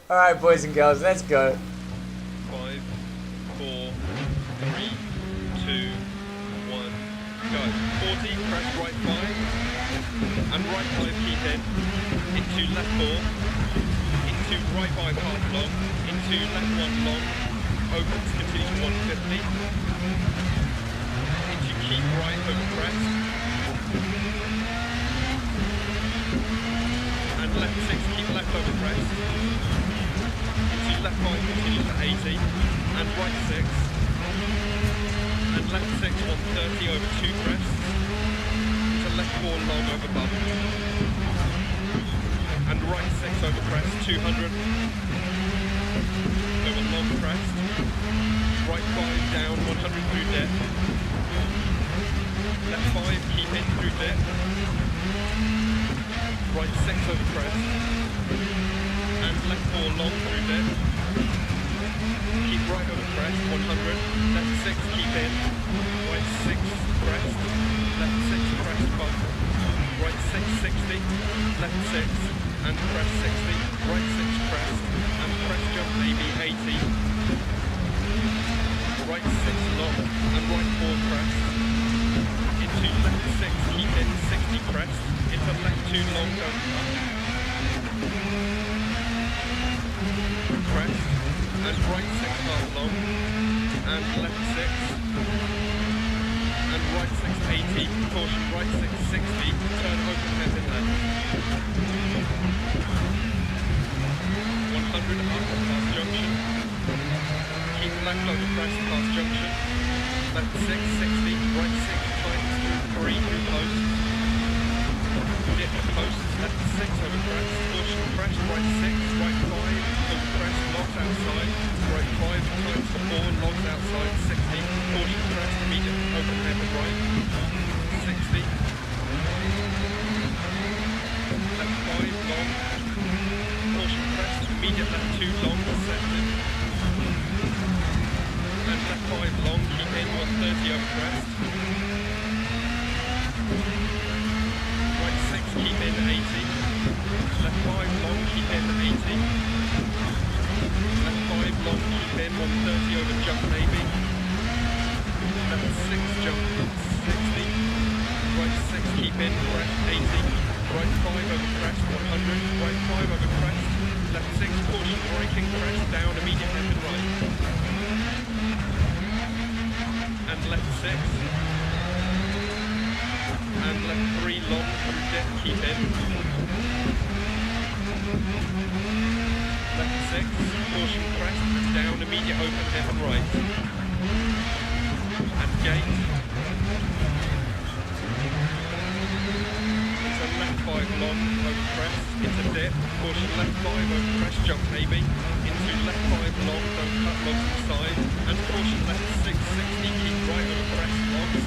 Alright, boys and girls, let's go. 5, 4, 3, 2, 1, go. 40, press right 5, and right 5 keep in, into left 4, into right 5 half long, into left 1 long, opens, continues 150, into keep right over crest, and left 6, keep left over crest, into left 5, continues to 80, and right 6, and left 6, 130 over 2 crest, to left 4 long over bump, and right 6 over crest, 200, over long crest, right 5 down, 100 through dip, left 5 keep in through dip, right 6 over crest, and left 4 long through dip, keep right over crest, 100, left 6 keep in, right 6 crest, left 6 crest bump, right 6 60, left 6, and crest 60, right 6 crest, and crest jump maybe 80, right 6 long, and right 4 crest, into left 6 keep in, 60 crest, into left 2 long don't cut, crest, and right 6 half long, and left 6, and right 6 80, caution right 6 60, turn open head in left, 100 up past junction, keep left over crest past junction, left 6 60, right 6 times through 3 through post, dip post, left 6 over crest, caution crest, right 6, right 5, over crest, logs outside, right 5 times to 4, logs outside, 60, caution crest, immediate open head to right, 60, left 5 long, caution crest, immediate left 2 long, second, and left 5 long, keep in 130 over crest, right 6 keep in 80, left 5 long, keep in 80, left 6. And left 3 long through dip, keep in. Left 6, caution crest, down, immediate open, left and right. And gate. It's a left 5 long, over crest, into dip, caution left 5 over crest, jump maybe. Into left 5 long, don't cut logs inside. And caution left 660, keep right over crest, logs.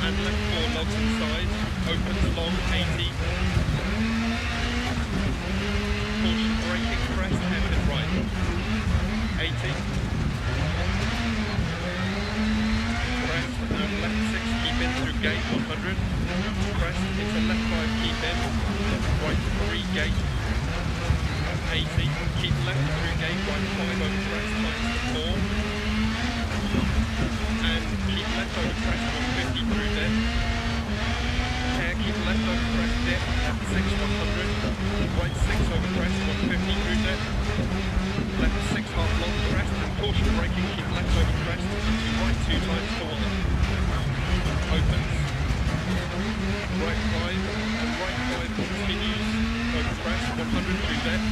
And left 4 logs inside, opens long, 80. Caution braking, crest, hairpin right. 80. Crest and left 6, keep in through gate, 100. Crest, into left 5, keep in. Right 3, gate. 80. Keep left through gate, right 5 over crest, times 4. And keep left over crest, 150 through dip. Keep left over crest, dip, left 6, 100. Right 6 over crest, 150 through dip. Left 6 half long crest, and caution braking, keep left over crest, into right 2 times to 1. Opens. Right 5, and right 5 continues over crest, 100 through dip.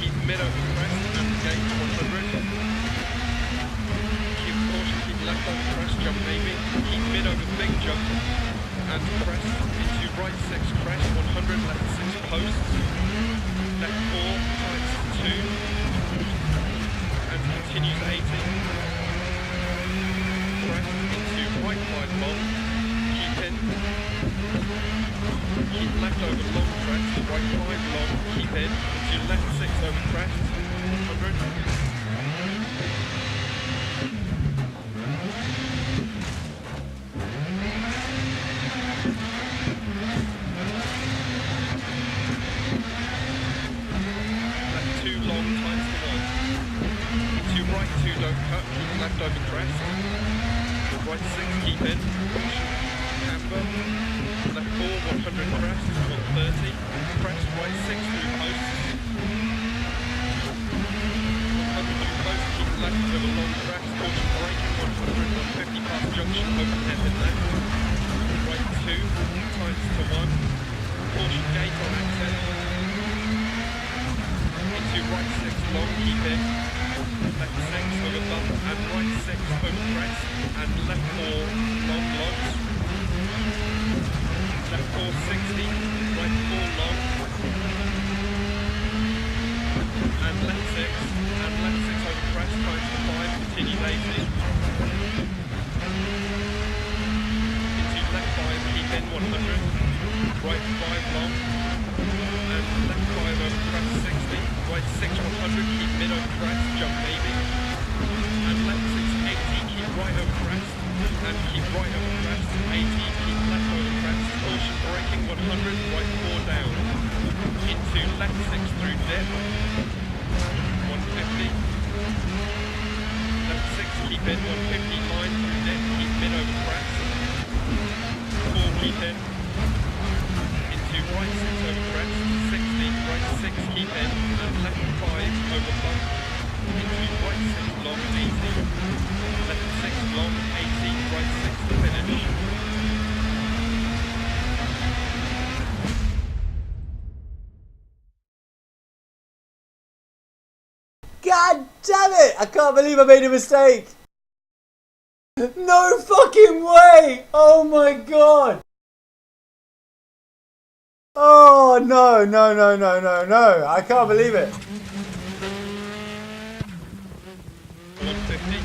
Keep mid over crest, and gate 100. Keep caution, keep left over crest, jump maybe. Keep mid over big jump. And crest into right 6 crest, 100, left 6 posts, left 4 times 2, and continues 80. Crest into right 5 long, keep in, keep left over long crest, right 5 long, keep in, into left 6 over crest, 100. Left over crest, right 6 keep in, camber, left 4 100 crest, 130, crest right 6 through posts, 100 through posts, keep left over long crest, caution braking, 100, 150 past junction, open hairpin left, right 2, times to 1, caution gate on exit, into right 6 long, keep in, left 6 over bump and right 6 over crest and left 4 long logs, left 4 60, right 4 long and left 6 over crest times to 5, continue 80 into left 5, keep in 100, right 5 long and left 5 over crest 60, right 6 100, keep mid over crest, jump maybe, and left 6 80, keep right over crest, and keep right over crest, 80, keep left over crest, caution braking 100, right 4 down, into left 6 through dip, 150, left 6 keep in, 150 line through dip, keep mid over crest, 4 keep in, right 6 over crest, 60, right 6 keep in, and left 5 over bump, into right 6 long 80, left 6 long 80, right 6 to finish. God damn it! I can't believe I made a mistake! No fucking way! Oh my god! Oh no, no, no, no, no, no. I can't believe it. 150.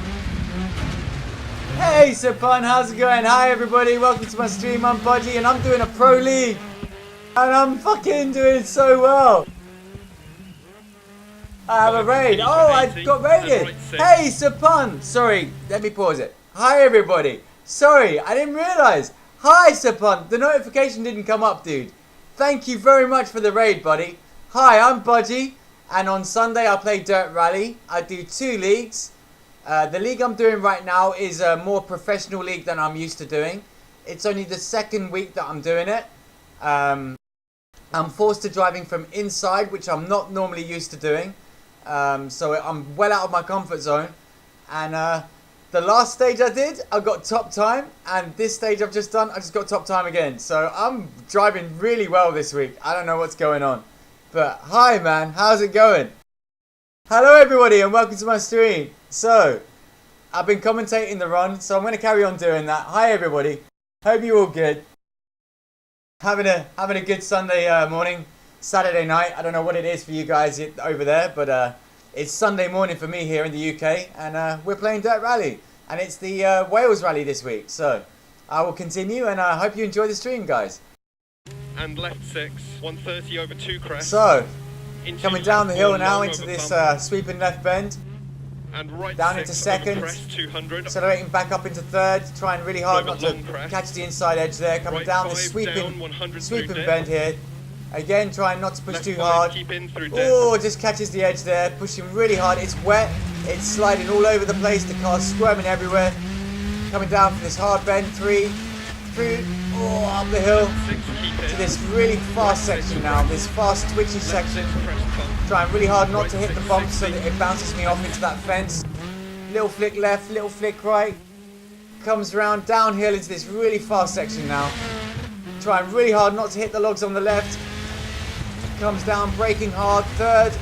Hey Sapun, how's it going? Hi everybody, welcome to my stream. I'm Budgie and I'm doing a pro league. And I'm fucking doing so well. I have a raid. Oh, I got raided. Hey Sapun. Sorry, let me pause it. Hi everybody. Sorry, I didn't realise. Hi Sapun. The notification didn't come up, dude. Thank you very much for the raid, buddy. Hi, I'm Budgie, and on Sunday I play Dirt Rally. I do 2 leagues. The league I'm doing right now is a more professional league than I'm used to doing. It's only the 2nd week that I'm doing it. I'm forced to driving from inside, which I'm not normally used to doing. So I'm well out of my comfort zone. And The last stage I did, I got top time, and this stage I've just done, I just got top time again. So I'm driving really well this week. I don't know what's going on. But hi man, how's it going? Hello everybody and welcome to my stream. So, I've been commentating the run, so I'm going to carry on doing that. Hi everybody, hope you're all good. Having a good Sunday morning, Saturday night. I don't know what it is for you guys over there, but it's Sunday morning for me here in the UK, and we're playing Dirt Rally, and it's the Wales Rally this week. So I will continue, and I hope you enjoy the stream, guys. And left 6, 130 over 2 Crest. So Into coming down the hill left now long into over this bump. sweeping left bend, And right down 6 into over second, Crest 200. accelerating back up into third, trying really hard Over not to long crest. catch the inside edge there. Coming Right down 5 the down, 100 sweeping through bend dip. here. Again, trying not to push Left too 5, hard. keep in through dip. Oh, just catches the edge there, pushing really hard. It's wet, it's sliding all over the place, the car's squirming everywhere. Coming down for this hard bend, 3, through, up the hill 6, keep in. to this really fast section now, this fast twitchy section. Crest bump. Trying really hard not to hit the bump so that it bounces me off into that fence. Little flick left, little flick right. Comes around downhill into this really fast section now. Trying really hard not to hit the logs on the left. Comes down, braking hard, third.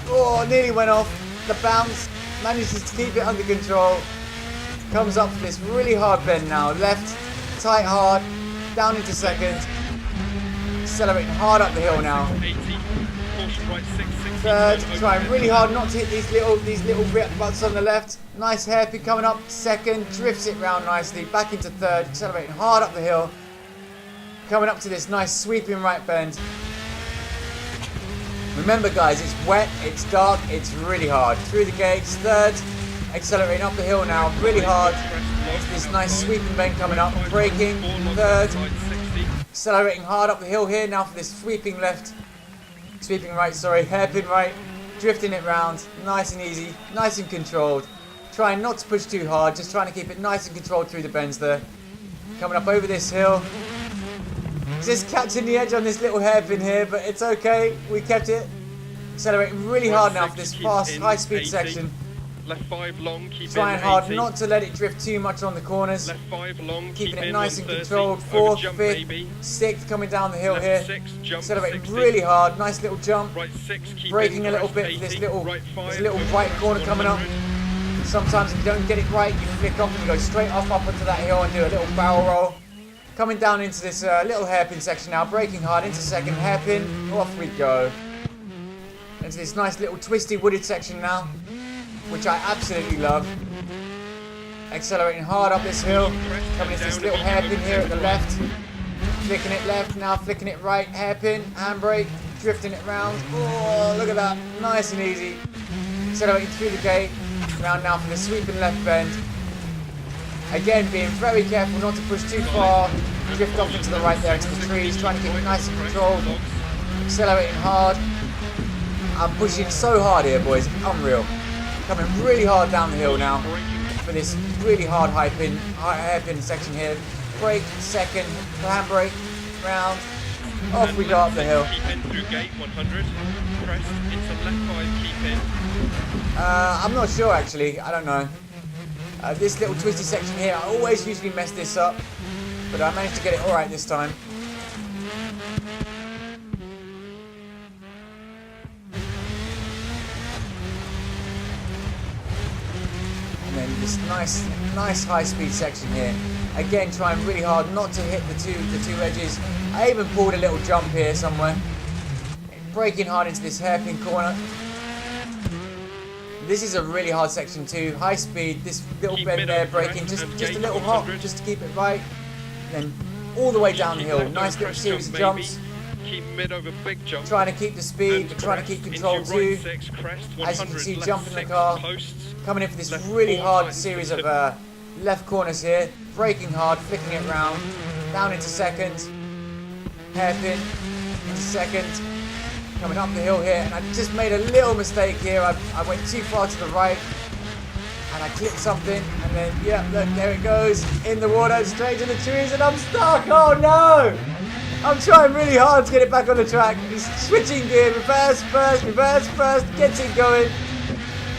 Oh, nearly went off. The bounce, manages to keep it under control. Comes up for this really hard bend now. Left, tight hard, down into second. Accelerating hard up the hill now. 80, caution right 6, 60. Third, trying really hard not to hit these little rip butts on the left. Nice hairpin coming up. Second, drifts it round nicely. Back into third, accelerating hard up the hill. Coming up to this nice sweeping right bend. Remember guys, it's wet, it's dark, it's really hard. Through the gates, third, accelerating up the hill now, really hard. It's this nice sweeping bend coming up, braking, third, accelerating hard up the hill here now for this sweeping left, sweeping right, sorry, hairpin right, drifting it round, nice and easy, nice and controlled. Trying not to push too hard, just trying to keep it nice and controlled through the bends there. Coming up over this hill. Just catching the edge on this little hairpin here, but it's okay. We kept it. Accelerating really hard now for this fast, high-speed section. Left 5 long, keep Trying in hard 80. not to let it drift too much on the corners. Left 5 long, Keeping keep it in nice and 130. controlled. Over Fourth, jump, fifth, maybe. sixth, coming down the hill Left here. 6, jump Accelerating 60. really hard. Nice little jump. Right 6, keep Braking in a little crest bit for this 80. little, Right 5, this little over right crest corner coming up. 100. Sometimes if you don't get it right, you flick off and you go straight up onto that hill and do a little barrel roll. Coming down into this little hairpin section now, braking hard into second, hairpin, off we go. Into this nice little twisty wooded section now, which I absolutely love. Accelerating hard up this hill, coming into this little hairpin here at the left. Flicking it left, now flicking it right, hairpin, handbrake, drifting it round. Oh, look at that, nice and easy. Accelerating through the gate, round now for the sweeping left bend. Again, being very careful not to push too far. Drift off into the right there, into the trees, trying to keep it nice and controlled. Accelerating hard. I'm pushing so hard here, boys. Unreal. Coming really hard down the hill now for this really hard hairpin section here. Brake, second, handbrake, round. Off we go up the hill. Keep in through gate 100. Crest into left 5, keep in. I'm not sure actually. I don't know. This little twisty section here, I always usually mess this up, but I managed to get it alright this time. And then this nice high-speed section here. Again, trying really hard not to hit the two edges. I even pulled a little jump here somewhere. Braking hard into this hairpin corner. This is a really hard section too. High speed, this little bend there, braking, just a little hop, just to keep it right. Then all the way down the hill. Nice little series of jumps. Keep mid over big jump. Trying to keep the speed, but trying to keep control too. As you can see, jumping the car. Coming in for this really hard series of left corners here. Braking hard, flicking it round. Down into second. Hairpin into second. Coming up the hill here, and I just made a little mistake here. I went too far to the right, and I clipped something, and then, yeah, look, there it goes, in the water, straight to the trees, and I'm stuck. Oh no! I'm trying really hard to get it back on the track. He's switching gear, reverse first, gets it going.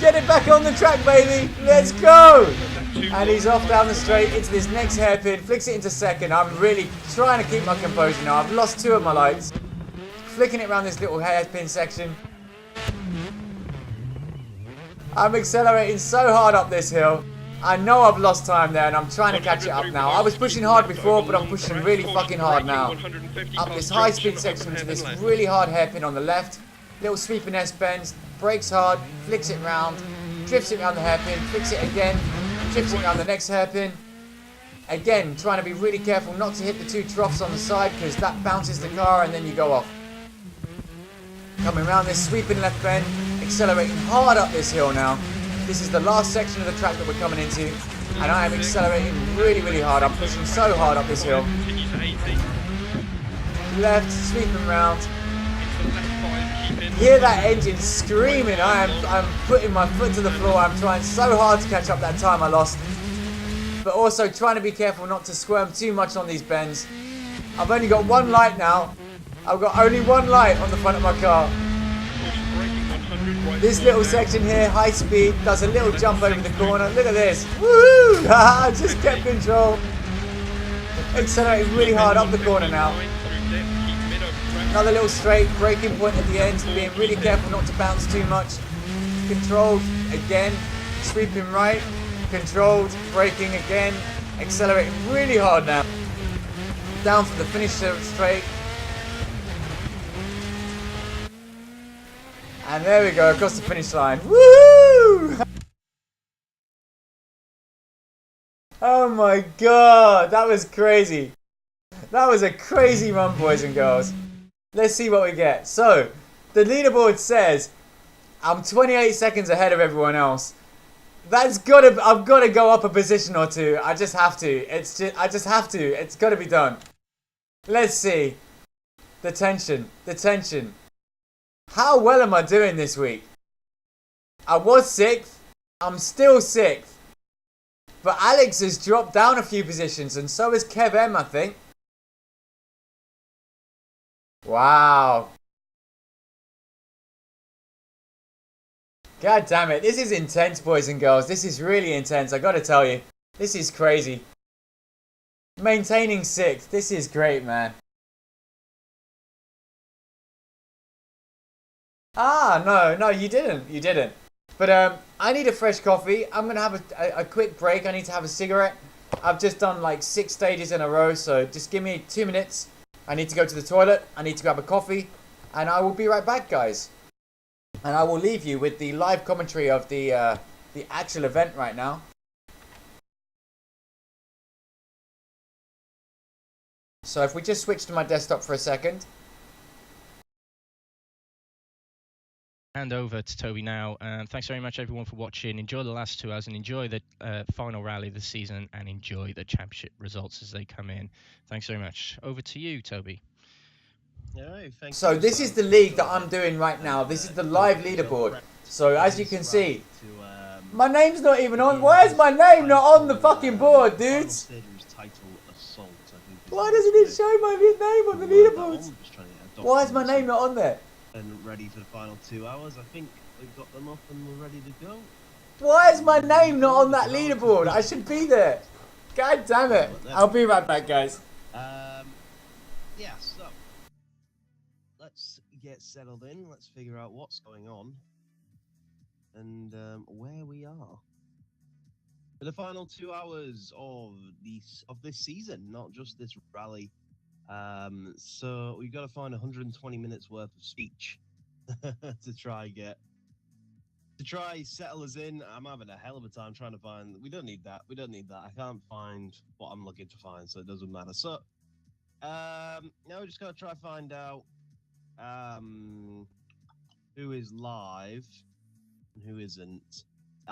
Get it back on the track, baby. Let's go! And he's off down the straight into this next hairpin, flicks it into second. I'm really trying to keep my composure now. I've lost 2 of my lights. Flicking it around this little hairpin section. I'm accelerating so hard up this hill. I know I've lost time there and I'm trying to catch it up now. I was pushing hard before, but I'm pushing really fucking hard now. Up this high speed section to this really hard hairpin on the left. Little sweeping S-bends, brakes hard, flicks it round, drifts it around the hairpin, flicks it again, drifts it around the next hairpin. Again, trying to be really careful not to hit the 2 troughs on the side because that bounces the car and then you go off. Coming around this sweeping left bend, accelerating hard up this hill now. This is the last section of the track that we're coming into, and I am accelerating really, really hard. I'm pushing so hard up this hill. Left, sweeping round. Hear that engine screaming. I'm putting my foot to the floor. I'm trying so hard to catch up that time I lost. But also trying to be careful not to squirm too much on these bends. I've only got 1 light now. I've got only 1 light on the front of my car. This little section here, high speed, does a little jump over the corner. Look at this. Woo! I just kept control. Accelerating really hard up the corner now. Another little straight, braking point at the end. Being really careful not to bounce too much. Controlled again. Sweeping right. Controlled. Braking again. Accelerating really hard now. Down for the finish straight. And there we go, across the finish line. Woo! Oh my god, that was crazy. That was a crazy run, boys and girls. Let's see what we get. So, the leaderboard says I'm 28 seconds ahead of everyone else. I've got to go up a position or 2. I just have to. I just have to. It's got to be done. Let's see. The tension. How well am I doing this week? I was 6th. I'm still 6th. But Alex has dropped down a few positions, and so has Kev M, I think. Wow. God damn it. This is intense, boys and girls. This is really intense, I gotta tell you. This is crazy. Maintaining 6th. This is great, man. Ah, no, you didn't. But I need a fresh coffee. I'm going to have a quick break. I need to have a cigarette. I've just done like 6 stages in a row, so just give me 2 minutes. I need to go to the toilet. I need to grab a coffee. And I will be right back, guys. And I will leave you with the live commentary of the actual event right now. So if we just switch to my desktop for a second. Hand over to Toby now. Thanks very much, everyone, for watching. Enjoy the last 2 hours and enjoy the final rally this season and enjoy the championship results as they come in. Thanks very much. Over to you, Toby. So this is the league that I'm doing right now. This is the live leaderboard. So as you can see, my name's not even on. Why is my name not on the fucking board, dudes? Why doesn't it show my name on the leaderboard? Why is my name not on there? And ready for the final 2 hours. I think we've got them up and we're ready to go. Why is my name not on that leaderboard? I should be there. God damn it. I'll be right back, guys. Yeah, so let's get settled in. Let's figure out what's going on and where we are. For the final 2 hours of this season, not just this rally. So we've got to find 120 minutes worth of speech to try settle us in. I'm having a hell of a time trying to find. We don't need that. I can't find what I'm looking to find, so it doesn't matter. So now we just got to try find out who is live and who isn't.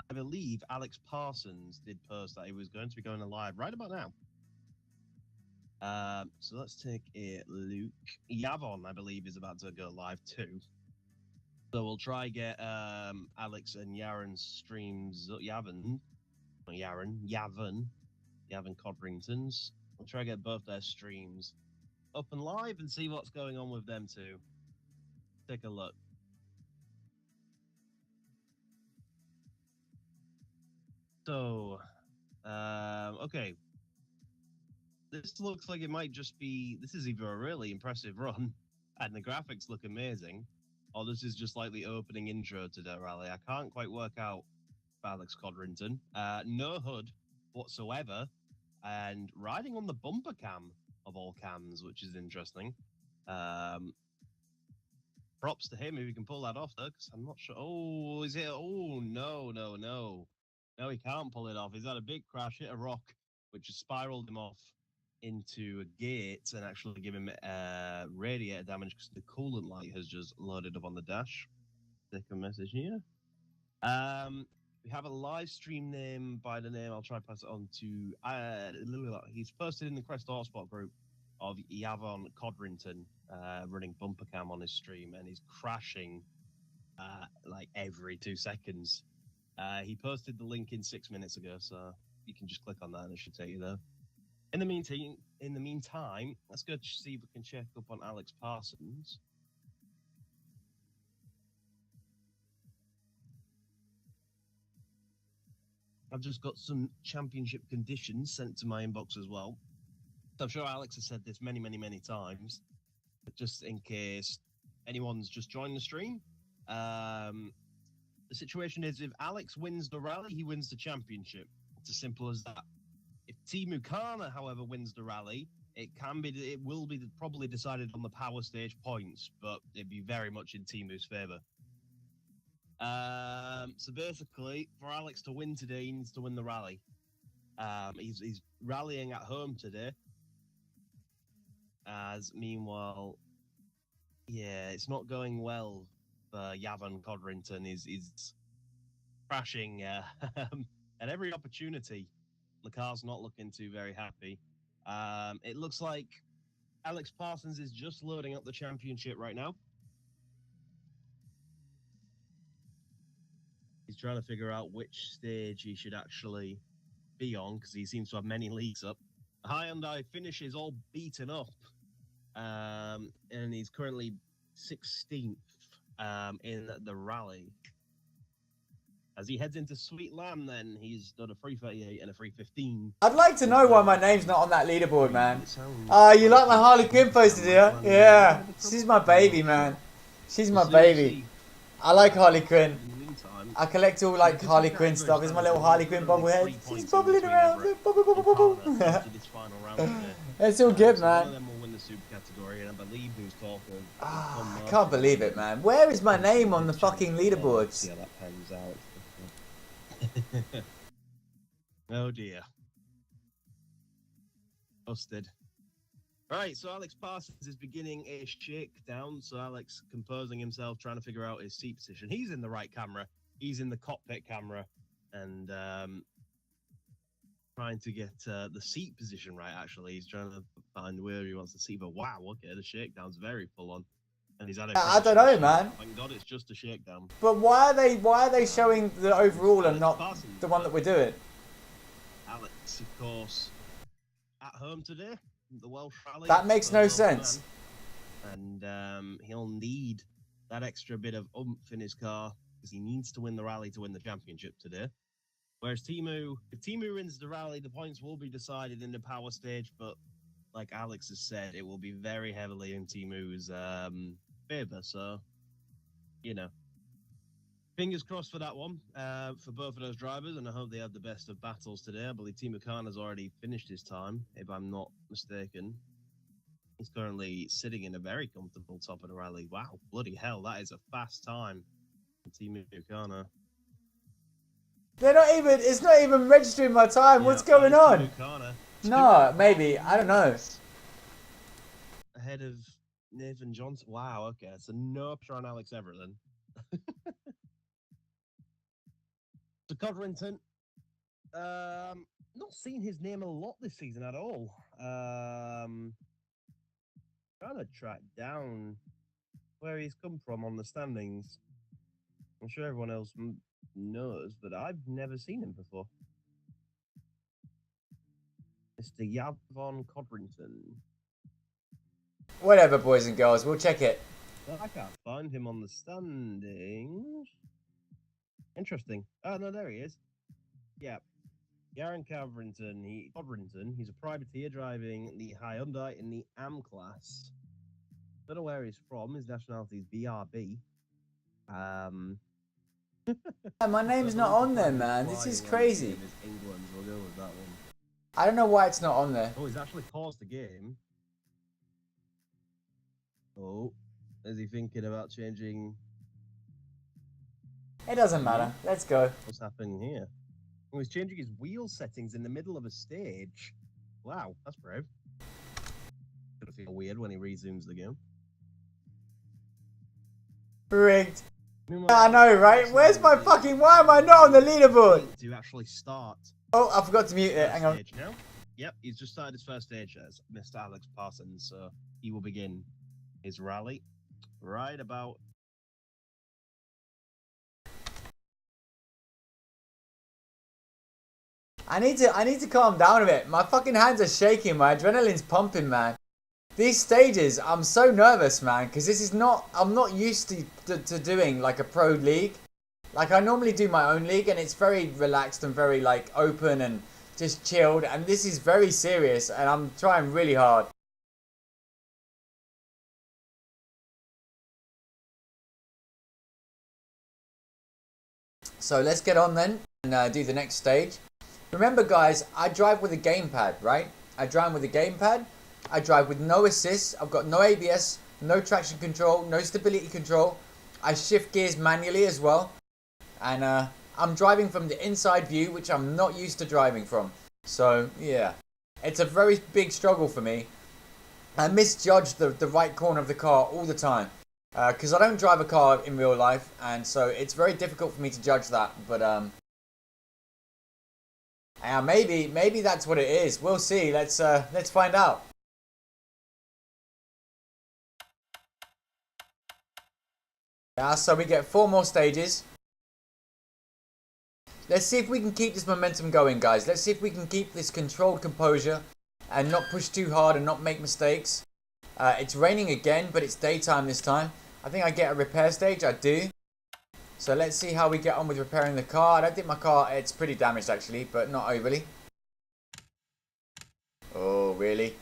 I believe Alex Parsons did post that he was going to be going live right about now. So let's take a look. Yavon, I believe, is about to go live too. So we'll try get Alex and Yaron's streams. Yavon Codrington's. We'll try get both their streams up and live and see what's going on with them too. Take a look. So Okay. This looks like it might just be. This is either a really impressive run, and the graphics look amazing, or this is just like the opening intro to the rally. I can't quite work out Alex Codrington. No hood whatsoever, and riding on the bumper cam of all cams, which is interesting. Props to him if he can pull that off, though, because I'm not sure. Oh, is it? Oh, no. No, he can't pull it off. He's had a big crash, hit a rock, which has spiraled him off into a gate and actually give him radiator damage because the coolant light has just loaded up on the dash. Take a message here. We have a live stream name by the name. I'll try to pass it on to. He's posted in the Crest WRC group of Yavon Codrington running bumper cam on his stream, and he's crashing like every 2 seconds. He posted the link in 6 minutes ago, so you can just click on that and it should take you there. In the meantime, let's go see if we can check up on Alex Parsons. I've just got some championship conditions sent to my inbox as well. I'm sure Alex has said this many times, but just in case anyone's just joined the stream, the situation is if Alex wins the rally, he wins the championship. It's as simple as that. If Teemu Kana, however, wins the rally, it will be probably decided on the power stage points, but it'd be very much in Teemu's favor. So basically, for Alex to win today, he needs to win the rally. He's rallying at home today. As meanwhile, yeah, it's not going well for Yavon Codrington. He's crashing at every opportunity. The car's not looking too very happy. It looks like Alex Parsons is just loading up the championship right now. He's trying to figure out which stage he should actually be on because he seems to have many leagues up. Hyundai finish is all beaten up, and he's currently 16th in the rally. As he heads into Sweet Lamb, then he's done a 3:38 and a 3:15. I'd like to know why my name's not on that leaderboard, man. Oh, you like my Harley Quinn posted here? Yeah, she's my baby, man. She's my baby. I like Harley Quinn. I collect all like Harley Quinn stuff. It's my little Harley Quinn bobblehead. She's bubbling around. Bubble, bubble, bubble. It's all good, man. I can't believe it, man. Where is my name on the fucking leaderboards? Oh dear. Busted. Right, so Alex Parsons is beginning a shakedown. So Alex composing himself, trying to figure out his seat position. He's in the right camera. He's in the cockpit camera, and trying to get the seat position right. Actually, he's trying to find where he wants to see. But wow, okay, the shakedown's very full on, and he's had a I don't know, man. Thank God it's just a shakedown. But why are they showing the overall and not the one that we're doing? Alex, of course, at home today, the Welsh Rally. That makes no sense. Man. And he'll need that extra bit of oomph in his car because he needs to win the rally to win the championship today. Whereas Teemu, if Teemu wins the rally, the points will be decided in the power stage, but like Alex has said, it will be very heavily in Teemu's favor. So, you know, fingers crossed for that one for both of those drivers, and I hope they have the best of battles today. I believe Teemu Kana's already finished his time, if I'm not mistaken. He's currently sitting in a very comfortable top of the rally. Wow, bloody hell, that is a fast time for Teemu Kana. It's not even registering my time. What's going on? No, maybe. I don't know. Ahead of Nathan Johnson. Wow, okay. So no pressure on Alex Everett then. So Codrington, not seen his name a lot this season at all. Trying to track down where he's come from on the standings. I'm sure everyone else knows, but I've never seen him before. Mr. Yavon Codrington. Whatever, boys and girls, we'll check it. I can't find him on the standings. Interesting. Oh, no, there he is. Yeah. Garen Codrington, he's a privateer driving the Hyundai in the AM class. Don't know where he's from. His nationality is BRB. My name's not on there, man. This is crazy. England. We'll go with that one. I don't know why it's not on there. Oh, he's actually paused the game. Oh, is he thinking about changing? It doesn't matter. Let's go. What's happening here? Oh, he's changing his wheel settings in the middle of a stage. Wow, that's brave. Gonna feel weird when he resumes the game. Rigged. I know, right? Where's my fucking... Why am I not on the leaderboard? To actually start. Oh, I forgot to mute it. Hang on. Now. Yep, he's just started his first stage as Mr. Alex Parsons, so he will begin his rally right about... I need to calm down a bit. My fucking hands are shaking. My adrenaline's pumping, man. These stages, I'm so nervous, man, because this is not... I'm not used to doing, like, a pro league. Like, I normally do my own league, and it's very relaxed and very, like, open and just chilled. And this is very serious, and I'm trying really hard. So let's get on then and do the next stage. Remember, guys, I drive with a gamepad, right? I drive with a gamepad. I drive with no assist. I've got no ABS, no traction control, no stability control. I shift gears manually as well. And I'm driving from the inside view, which I'm not used to driving from. So, yeah. It's a very big struggle for me. I misjudge the right corner of the car all the time. Because I don't drive a car in real life. And so it's very difficult for me to judge that. But, yeah, maybe that's what it is. We'll see. Let's find out. Yeah, so we get 4 more stages. Let's see if we can keep this momentum going, guys. Let's see if we can keep this controlled composure and not push too hard and not make mistakes. It's raining again, but it's daytime this time. I think I get a repair stage. I do. So let's see how we get on with repairing the car. I don't think my car, it's pretty damaged actually, but not overly. Oh, really?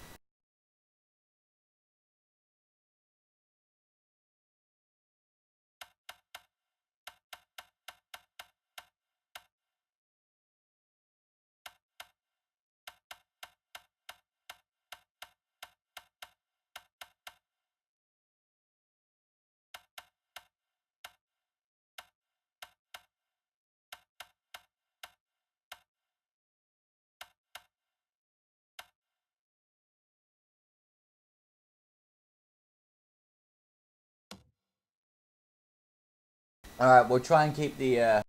Alright, we'll try and keep the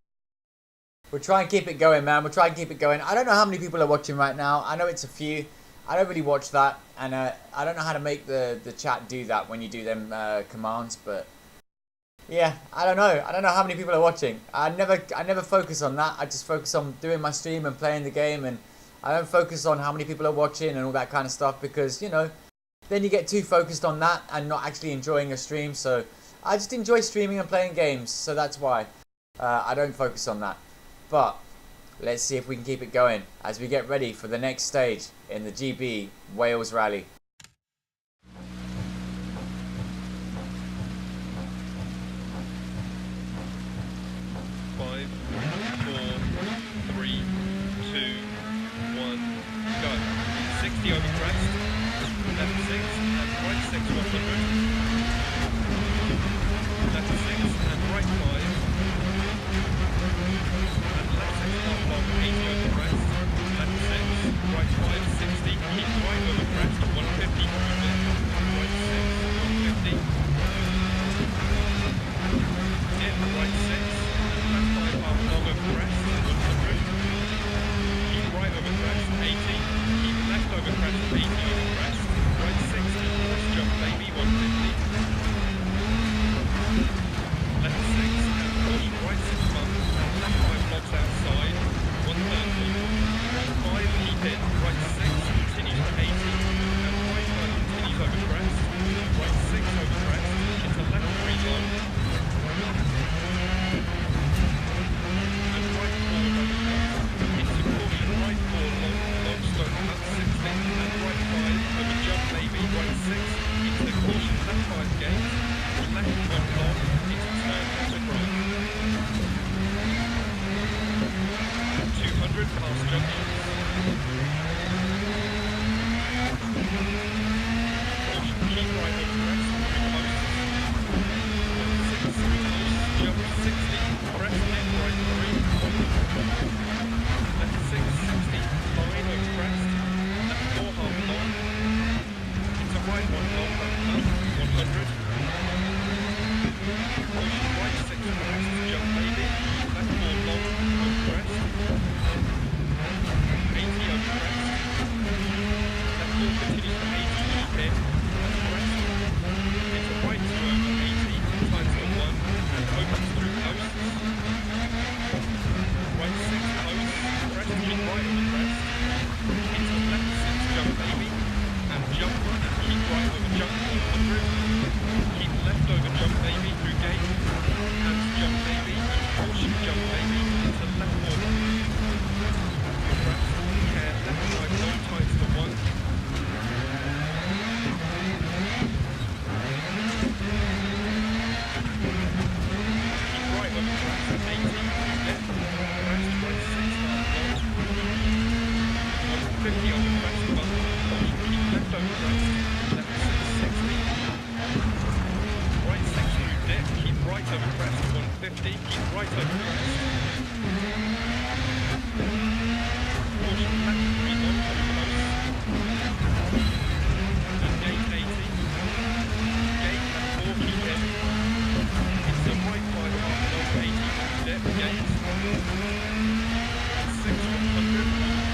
we'll try and keep it going, man. We'll try and keep it going. I don't know how many people are watching right now. I know it's a few. I don't really watch that, and I don't know how to make the chat do that when you do them commands, but yeah, I don't know. I don't know how many people are watching. I never focus on that. I just focus on doing my stream and playing the game, and I don't focus on how many people are watching and all that kind of stuff, because, you know, then you get too focused on that and not actually enjoying your stream. So I just enjoy streaming and playing games, so that's why I don't focus on that. But let's see if we can keep it going as we get ready for the next stage in the GB Wales Rally. Over crest, left 6 and right 6 100, left 6 and right 5, and left 6 not long 80 over crest, left 6, right 5 60, keep right over crest 150 cruise it, right 6 150, in right 6 and left 5 half long over crest 100, keep right over crest 80, left over crest 80 over crest, right 60, horse jump baby 150, left 6 and push right 6 bump, and left 5 blocks outside 130, right 5 keep in, right 6 one long, 100. Caution right 6 crest, jump maybe. Left 4 long, over crest. 80 over crest. Left 4 continues to 80, keep in. Left crest. Into right 2 over 80, times to 1, and opens through posts. Right 6 posts, crest, keep right over crest. Into left 6 jump maybe. And jump, and keep right over jump 100. Keep left over jump maybe through gate. And jump maybe, and caution jump maybe into left 4. Crest, care left 5 long times to 1. Keep right over crest, 80, left, crest, right 6 long. 150 over crest, bump, caution, keep left over crest, left 6, 60. Right 6 through dip, keep right over crest, 150, keep right over crest. Caution left 3 long through post. And gate 80. Gate left 4, keep in. Into right 5 half long 80, dip, gate. And 6 100,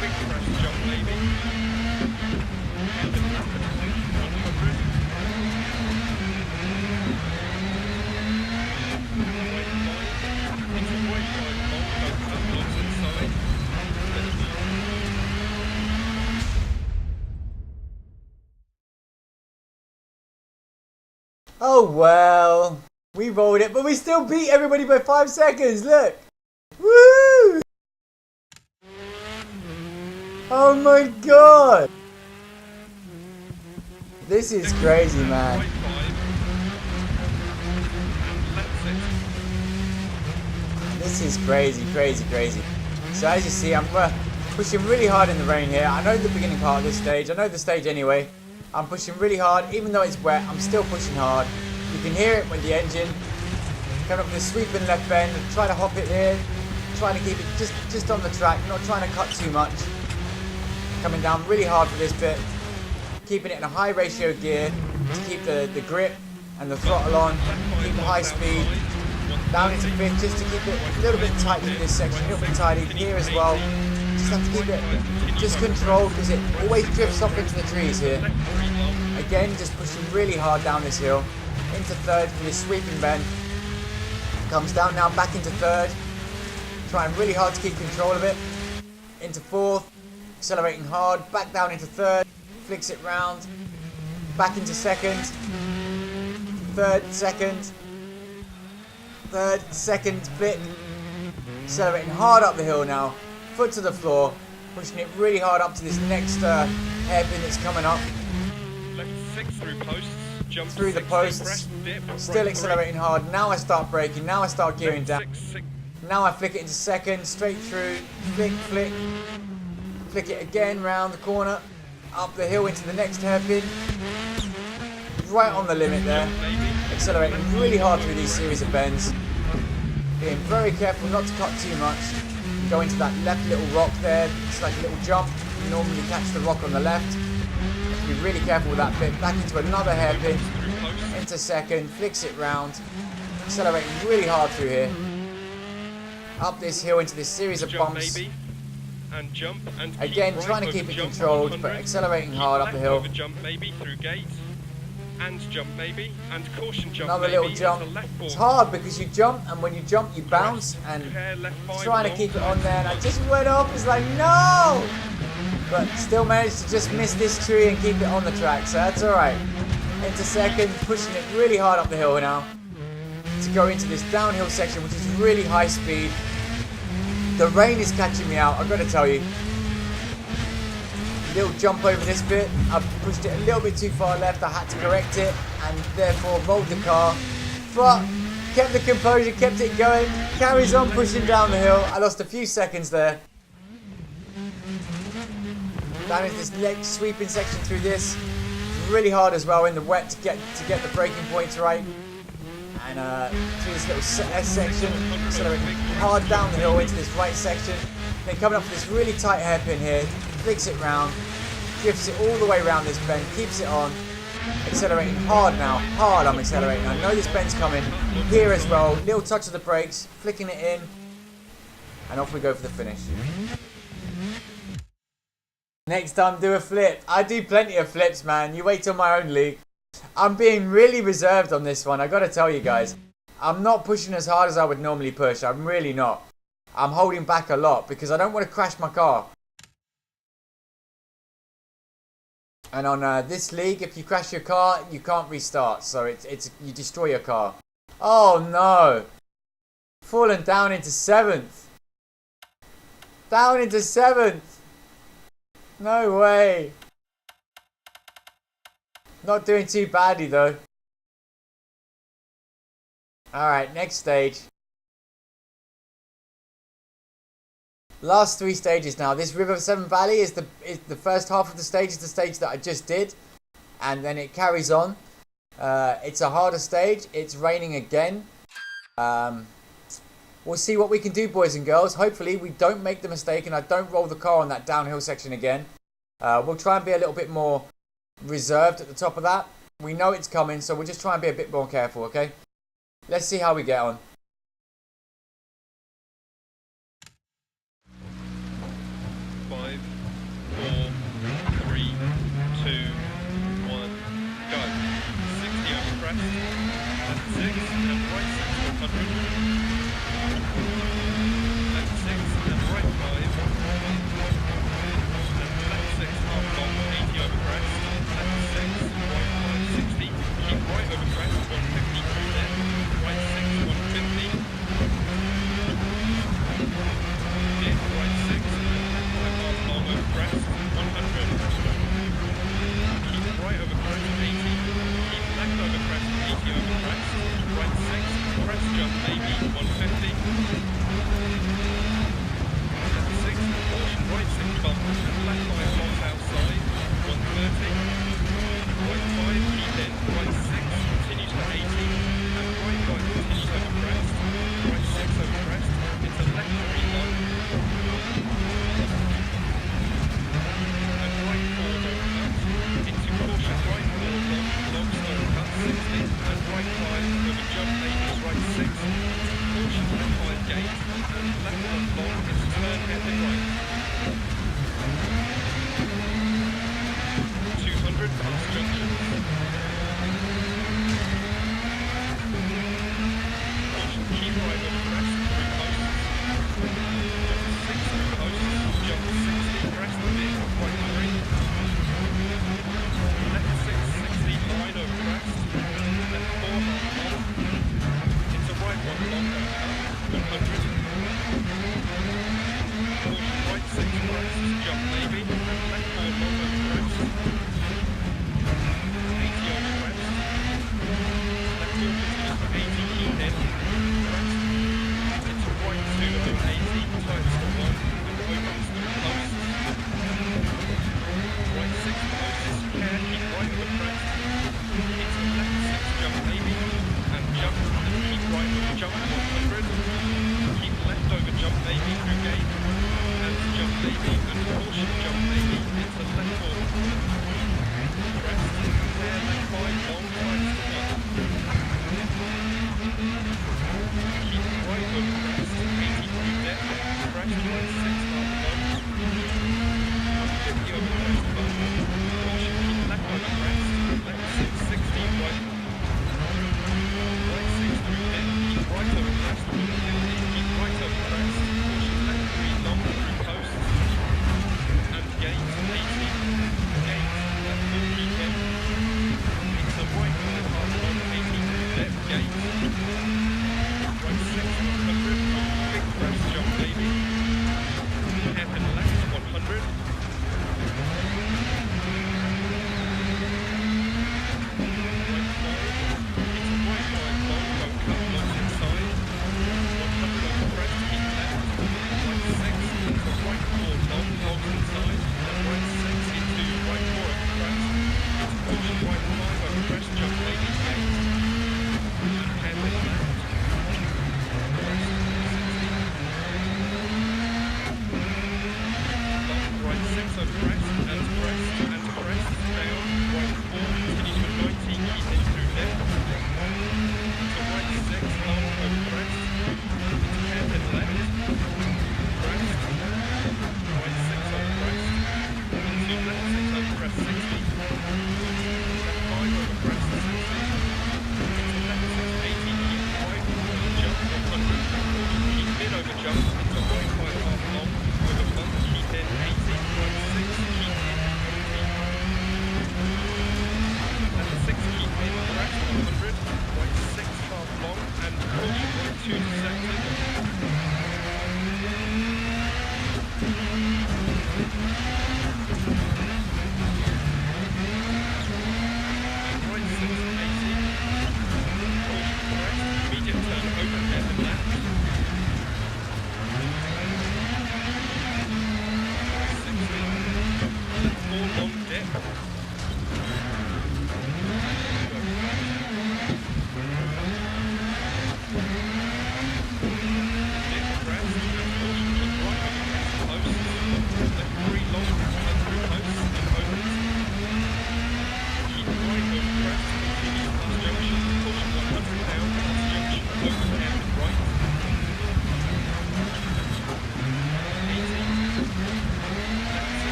big crest jump maybe. And then rapid 100. Right 5, into right 5 long, don't cut logs inside. Oh well, we rolled it, but we still beat everybody by 5 seconds. Look, woo! Oh my god, this is crazy, man. Right 5. And left 6. This is crazy, crazy, crazy. So as you see, I'm pushing really hard in the rain here. I know the beginning part of this stage. I know the stage anyway. I'm pushing really hard, even though it's wet. I'm still pushing hard. You can hear it with the engine coming up with a sweeping left bend. Trying to hop it here, trying to keep it just on the track, not trying to cut too much. Coming down really hard for this bit, keeping it in a high ratio gear to keep the grip and the throttle on, keep the high speed. Down into fifth just to keep it a little bit tight in this section, a little bit tidy here as well. Just have to keep it just controlled because it always drifts off into the trees here. Again, just pushing really hard down this hill. Into third for this sweeping bend. Comes down now, back into third. Trying really hard to keep control of it. Into fourth, accelerating hard, back down into third. Flicks it round. Back into second. Third, second. Third, second, flick. Accelerating hard up the hill now. Foot to the floor. Pushing it really hard up to this next hairpin that's coming up. Left 6 through posts. Jump Through the 6, posts. crest, dip, Still right accelerating hard. Now I start braking. Now I start gearing left down. 6, 6. Now I flick it into second. Straight through. Flick, flick. Flick it again round the corner. Up the hill into the next hairpin. Right on the limit there. Accelerating really hard through these series of bends. Being very careful not to cut too much. Go into that left little rock there. It's like a little jump. You normally catch the rock on the left. Be really careful with that bit. Back into another hairpin. Into second. Flicks it round. Accelerating really hard through here. Up this hill into this series of Jump bumps. maybe. And jump and keep Again, right trying to over keep it jump controlled, 100. but accelerating Keep hard up the left hill. Over jump maybe through gate. And jump maybe. And caution jump Another maybe. little jump. Into left It's 4. hard because you jump, and when you jump, you bounce, and Care left 5 trying to long, keep it on there, and I times just went off. It's like, no! But still managed to just miss this tree and keep it on the track, so that's alright. Into second, pushing it really hard up the hill now to go into this downhill section, which is really high speed. The rain is catching me out, I've got to tell you. Little jump over this bit. I pushed it a little bit too far left. I had to correct it and therefore rolled the car. But kept the composure, kept it going. Carries on pushing down the hill. I lost a few seconds there. Down into this next sweeping section through this. Really hard as well in the wet to get the braking points right. And through this little S section, accelerating hard down the hill into this right section. Then coming up with this really tight hairpin here, flicks it round, drifts it all the way around this bend, keeps it on, Accelerating hard now. Hard I'm accelerating. I know this bend's coming. Here as well. Little touch of the brakes. Flicking it in. And off we go for the finish. Next time, do a flip. I do plenty of flips, man. You wait till my own league. I'm being really reserved on this one. I gotta tell you guys. I'm not pushing as hard as I would normally push. I'm really not. I'm holding back a lot because I don't want to crash my car. And on this league, if you crash your car, you can't restart. So it's you destroy your car. Oh no. Fallen down into 7th. Down into 7th. No way. Not doing too badly though. Alright, next stage. Last 3 stages now. This River Severn Valley is the first half of the stage. Is the stage that I just did. And then it carries on. It's a harder stage. It's raining again. We'll see what we can do, boys and girls. Hopefully we don't make the mistake and I don't roll the car on that downhill section again. We'll try and be a little bit more reserved at the top of that. We know it's coming, so we'll just try and be a bit more careful, okay? Let's see how we get on. Five, 4, 3, 2, 1, go. 60 over crest, left 6 and right 6 100. Left 6 and right 5. And left 6 half long, 80 over crest. Left 6, right 5, 60. Keep right over crest, 150 through there. Right 6, 150. Dip, right 6. 5 half long over crest, 100. Keep right over crest, 80. Keep left over crest, 80 over crest. Right 6, crest jump maybe.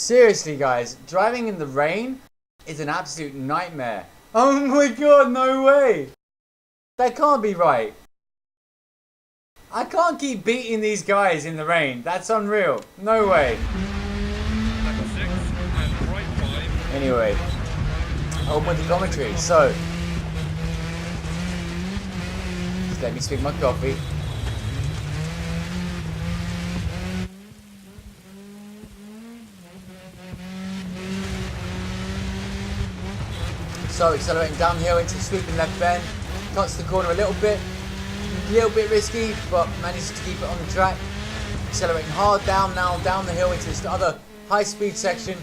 Seriously, guys, driving in the rain is an absolute nightmare. Oh my god, no way! That can't be right. I can't keep beating these guys in the rain. That's unreal. No way. Left 6 and right 5. Anyway, on with the commentary. So, just let me speak my coffee. So, accelerating downhill into the sweeping left bend, cuts the corner a little bit risky, but manages to keep it on the track. Accelerating hard down now, down the hill into this other high speed section.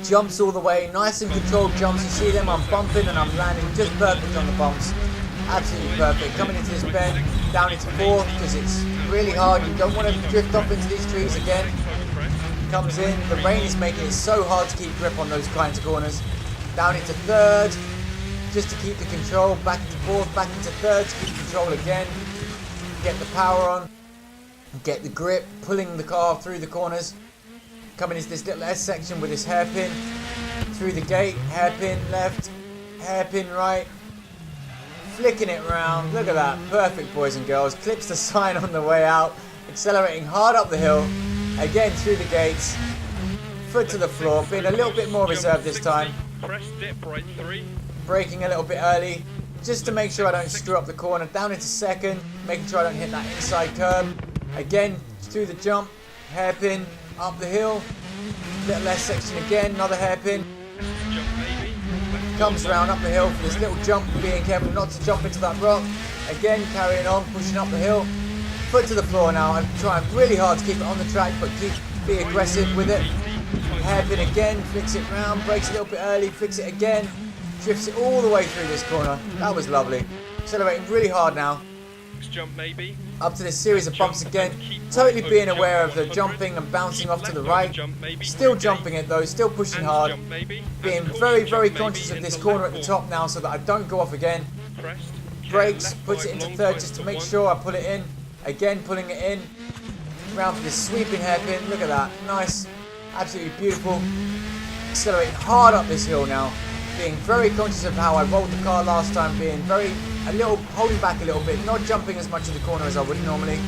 Jumps all the way, nice and controlled jumps. You see them, I'm bumping and I'm landing just perfect on the bumps. Absolutely perfect. Coming into this bend, down into fourth, because it's really hard. You don't want to drift off into these trees again. Comes in, the rain is making it so hard to keep grip on those kinds of corners. Down into third, just to keep the control. Back into fourth, back into third to keep control again. Get the power on, get the grip, pulling the car through the corners. Coming into this little S section with this hairpin through the gate, hairpin left, hairpin right, flicking it round. Look at that, perfect, boys and girls. Clips the sign on the way out, accelerating hard up the hill, again through the gates, foot to the floor, being a little bit more reserved this time. Crest dip right 3. Braking a little bit early, just to make sure I don't screw up the corner. Down into second, making sure I don't hit that inside curb. Again, through the jump, hairpin, up the hill, little less section again, another hairpin. Jump maybe. Comes round up the hill for this little jump, being careful not to jump into that rock. Again, carrying on, pushing up the hill. Foot to the floor now. I'm trying really hard to keep it on the track, but be aggressive with it. Hairpin again, flicks it round, brakes a little bit early, flicks it again. Drifts it all the way through this corner. That was lovely. Accelerating really hard now. Jump maybe. Up to this series of bumps again. Totally being aware of the jumping and bouncing off to the right. Still jumping it though, still pushing hard. Being very, very conscious of this corner at the top now so that I don't go off again. Brakes, puts it into third just to make sure I pull it in. Again, pulling it in. Round for this sweeping hairpin. Look at that. Nice. Absolutely beautiful. Accelerating hard up this hill now. Being very conscious of how I rolled the car last time. Being holding back a little bit. Not jumping as much of the corner as I would normally.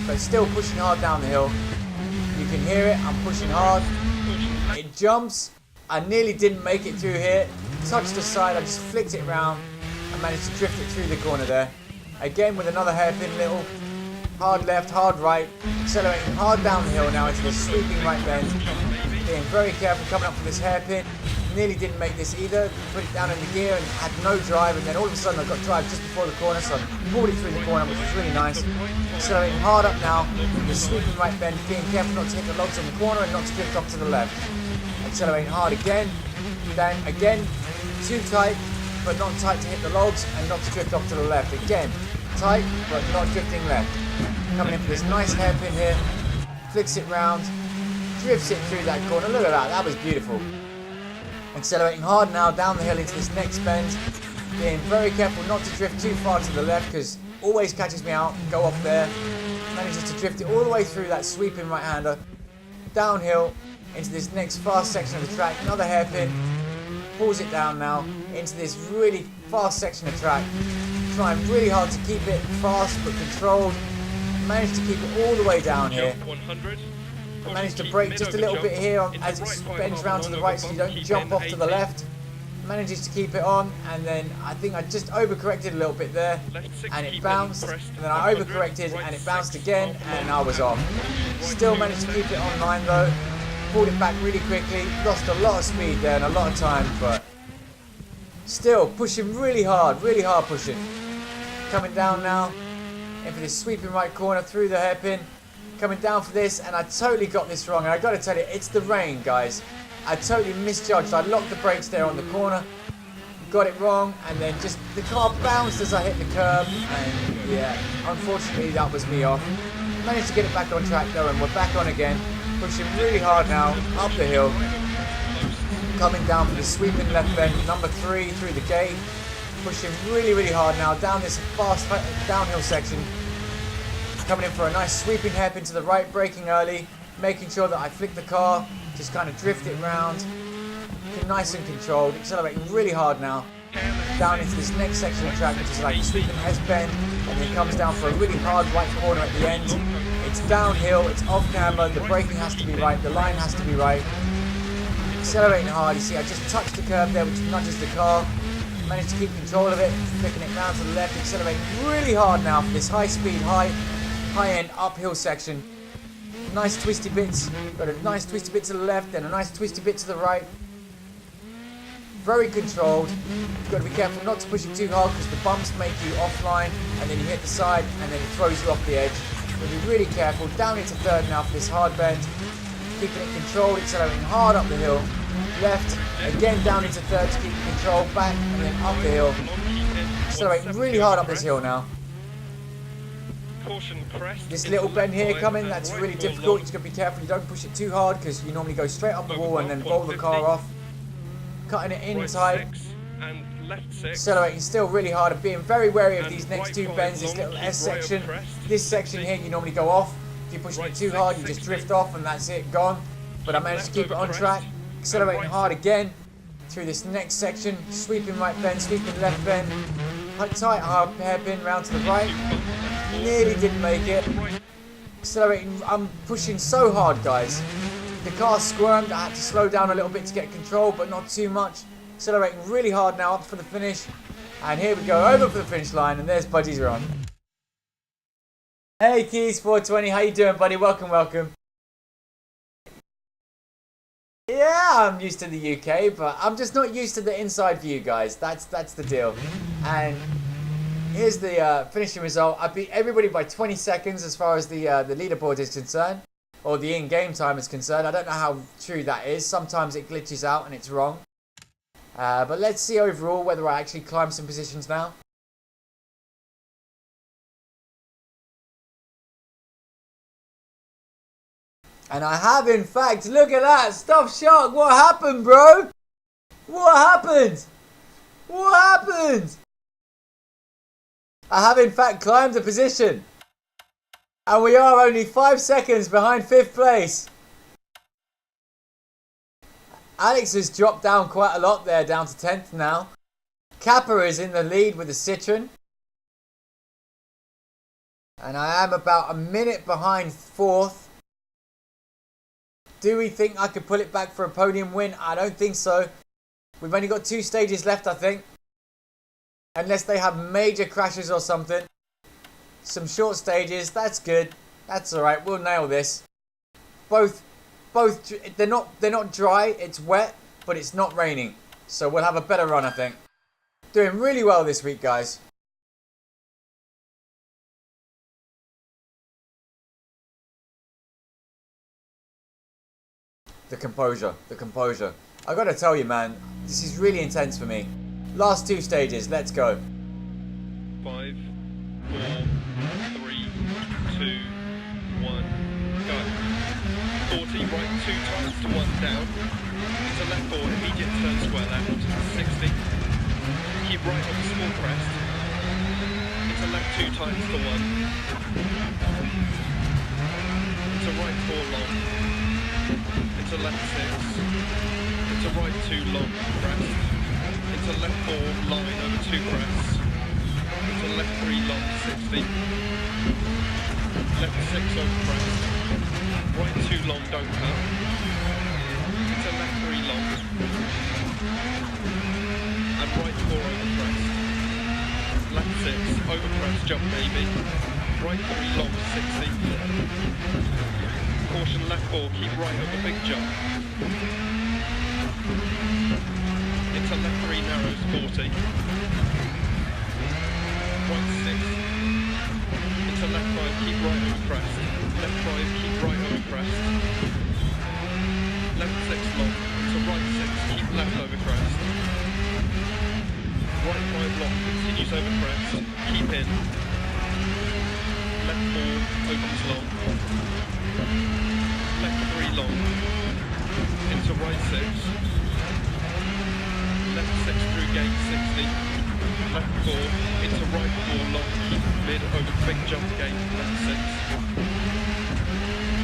But still pushing hard down the hill. You can hear it. I'm pushing hard. It jumps. I nearly didn't make it through here. Touched the side. I just flicked it round. And managed to drift it through the corner there. Again with another hairpin little. Hard left, hard right. Accelerating hard down the hill now into the sweeping right bend. Being very careful coming up for this hairpin. Nearly didn't make this either. Put it down in the gear and had no drive, and then all of a sudden I got drive just before the corner, so I pulled it through the corner, which was really nice. Accelerating hard up now. The sweeping right bend. Being careful not to hit the logs on the corner and not to drift off to the left. Accelerating hard again. Down again. Too tight, but not tight to hit the logs and not to drift off to the left. Again, tight, but not drifting left. Coming in for this nice hairpin here, flicks it round, drifts it through that corner. Look at that, that was beautiful. Accelerating hard now down the hill into this next bend, being very careful not to drift too far to the left because always catches me out, go off there. Manages to drift it all the way through that sweeping right hander, downhill into this next fast section of the track, another hairpin, pulls it down now into this really fast section of track. Trying really hard to keep it fast but controlled. Managed to keep it all the way down here. I managed to brake just a little bit here as it bends round to the right so you don't jump off to the left. Manages to keep it on, and then I think I just overcorrected a little bit there and it bounced, and then I overcorrected and it bounced again and I was off. Still managed to keep it on line though. Pulled it back really quickly, lost a lot of speed there and a lot of time, but still pushing really hard pushing. Coming down now into this sweeping right corner through the hairpin. Coming down for this, and I totally got this wrong, and I got to tell you, it's the rain, guys. I totally misjudged. I locked the brakes there on the corner, got it wrong, and then just the car bounced as I hit the curb, and yeah, unfortunately that was me off. Managed to get it back on track though, and we're back on again, pushing really hard now up the hill. Coming down for the sweeping left bend, number 3 through the gate. Pushing really hard now down this fast downhill section. Coming in for a nice sweeping hairpin to the right, braking early. making sure that I flick the car, just kind of drift it round, nice and controlled, accelerating really hard now, down into this next section of track, which is like a sweeping S-bend, and then comes down for a really hard right corner at the end. It's downhill, it's off camber, the braking has to be right, the line has to be right. Accelerating hard, you see I just touched the curb there, which nudges the car. Managed to keep control of it, flicking it round to the left, accelerating really hard now for this high speed, high end uphill section. Nice twisty bits, got a nice twisty bit to the left, then a nice twisty bit to the right. Very controlled. You've got to be careful not to push it too hard because the bumps make you offline, and then you hit the side and then it throws you off the edge. You've got to be really careful. Down into third now for this hard bend. Keeping it controlled, accelerating hard up the hill. Left, again down into third to keep the control, back and then up the hill. Accelerating really hard up this hill now. This little bend here coming, that's really difficult. You've got to be careful you don't push it too hard because you normally go straight up the wall and then roll the car off. Cutting it in tight. Accelerating still really hard and being very wary of these next two bends, this little S section. This section here you normally go off. If you're pushing it too hard you just drift off and that's it, gone. But I managed to keep it on track. Accelerating hard again through this next section. Sweeping right bend, sweeping left bend. Tight hard hairpin round to the right. Nearly didn't make it. Accelerating, I'm pushing so hard guys. The car squirmed, I had to slow down a little bit to get control, but not too much. Accelerating really hard now up for the finish. And here we go, over for the finish line, and there's Buddy's run. Hey Keys 420, how you doing buddy? Welcome, welcome. Yeah, I'm used to the UK, but I'm just not used to the inside view, guys. That's the deal. And here's the finishing result. I beat everybody by 20 seconds as far as the leaderboard is concerned, or the in-game time is concerned. I don't know how true that is. Sometimes it glitches out and it's wrong. But let's see overall whether I actually climb some positions now. And I have, in fact, look at that, Stuff Shark, what happened, bro? What happened? What happened? I have, in fact, climbed a position. And we are only 5 seconds behind 5th place. Alex has dropped down quite a lot there, down to 10th now. Kappa is in the lead with a Citroen. And I am about a minute behind 4th. Do we think I could pull it back for a podium win? I don't think so. We've only got 2 stages left, I think. Unless they have major crashes or something. Some short stages, that's good. That's alright, we'll nail this. Both, they're not dry, it's wet, but it's not raining. So we'll have a better run, I think. Doing really well this week, guys. The composure. I gotta tell you, man, this is really intense for me. Last 2 stages, let's go. 5, 4, 3, 2, 1, go. 40, right 2 times to 1 down. To left 4, immediate turn square left. 60. Keep right on the small crest. Into left 2 times to 1. Into right 4 long. Into left 6, into right 2 long crest, into left 4 line over 2 crests, into left 3 long 60, left 6 over crest, right 2 long don't cut, into left 3 long, and right 4 over crest, left 6 over crest jump maybe, right 3 long 60. Caution left 4, keep right over big jump. Into left 3 narrows 40. Right 6. Into left 5, keep right over crest. Left 5, keep right over crest. Left 6 long. Into right 6, keep left over crest. Right 5 long, continues over crest. Keep in. Left 4, opens long. Left 3 long, into right 6, left 6 through gate 60, left 4, into right 4 long, keep mid over big jump gate, left 6,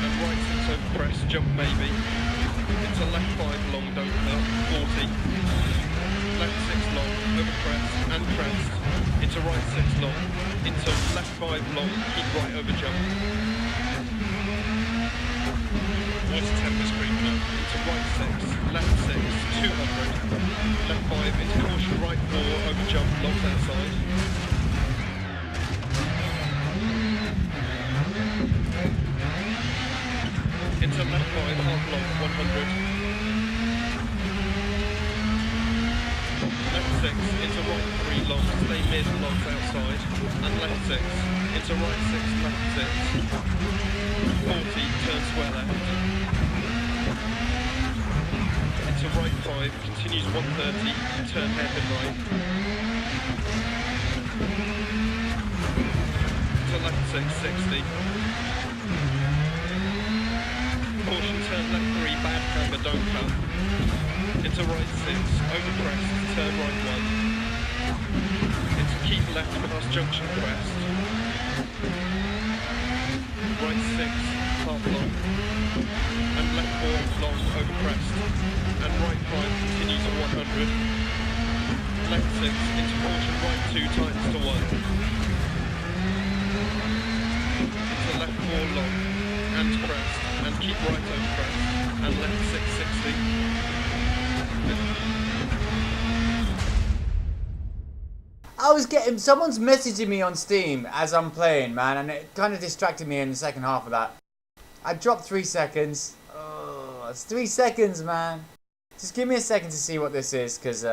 and right 6 over crest, crest jump maybe. Into left 5 long, don't cut, 40. Left 6 long, over crest and crest. Into right 6 long. Into left 5 long, keep right over jump. What's temper screen now? Into right 6, left 6, 200. Left 5 into caution, right 4, over jump, locked outside. Into left 5, half long, 100. Left 6, into right 3 long, stay mid, locked outside. And left 6, into right 6, left 6. 40, turn square left. Into right 5, continues 130, turn hairpin right. To left 6, 60. Caution, turn left 3, bad camber, don't cut. Into right 6, over crest, turn right 1. Into keep left past junction crest. Right 6, half long. And left 4, long, over crest. And right 5 continues at 100. Left 6, into caution, right 2, tightens to 1. Into left 4, long, and crest. And keep right over crest. And left 6, 60. I was getting, someone's messaging me on Steam as I'm playing, man, and it kind of distracted me in the second half of that. I dropped 3 seconds. Oh, it's 3 seconds, man. Just give me a second to see what this is, because,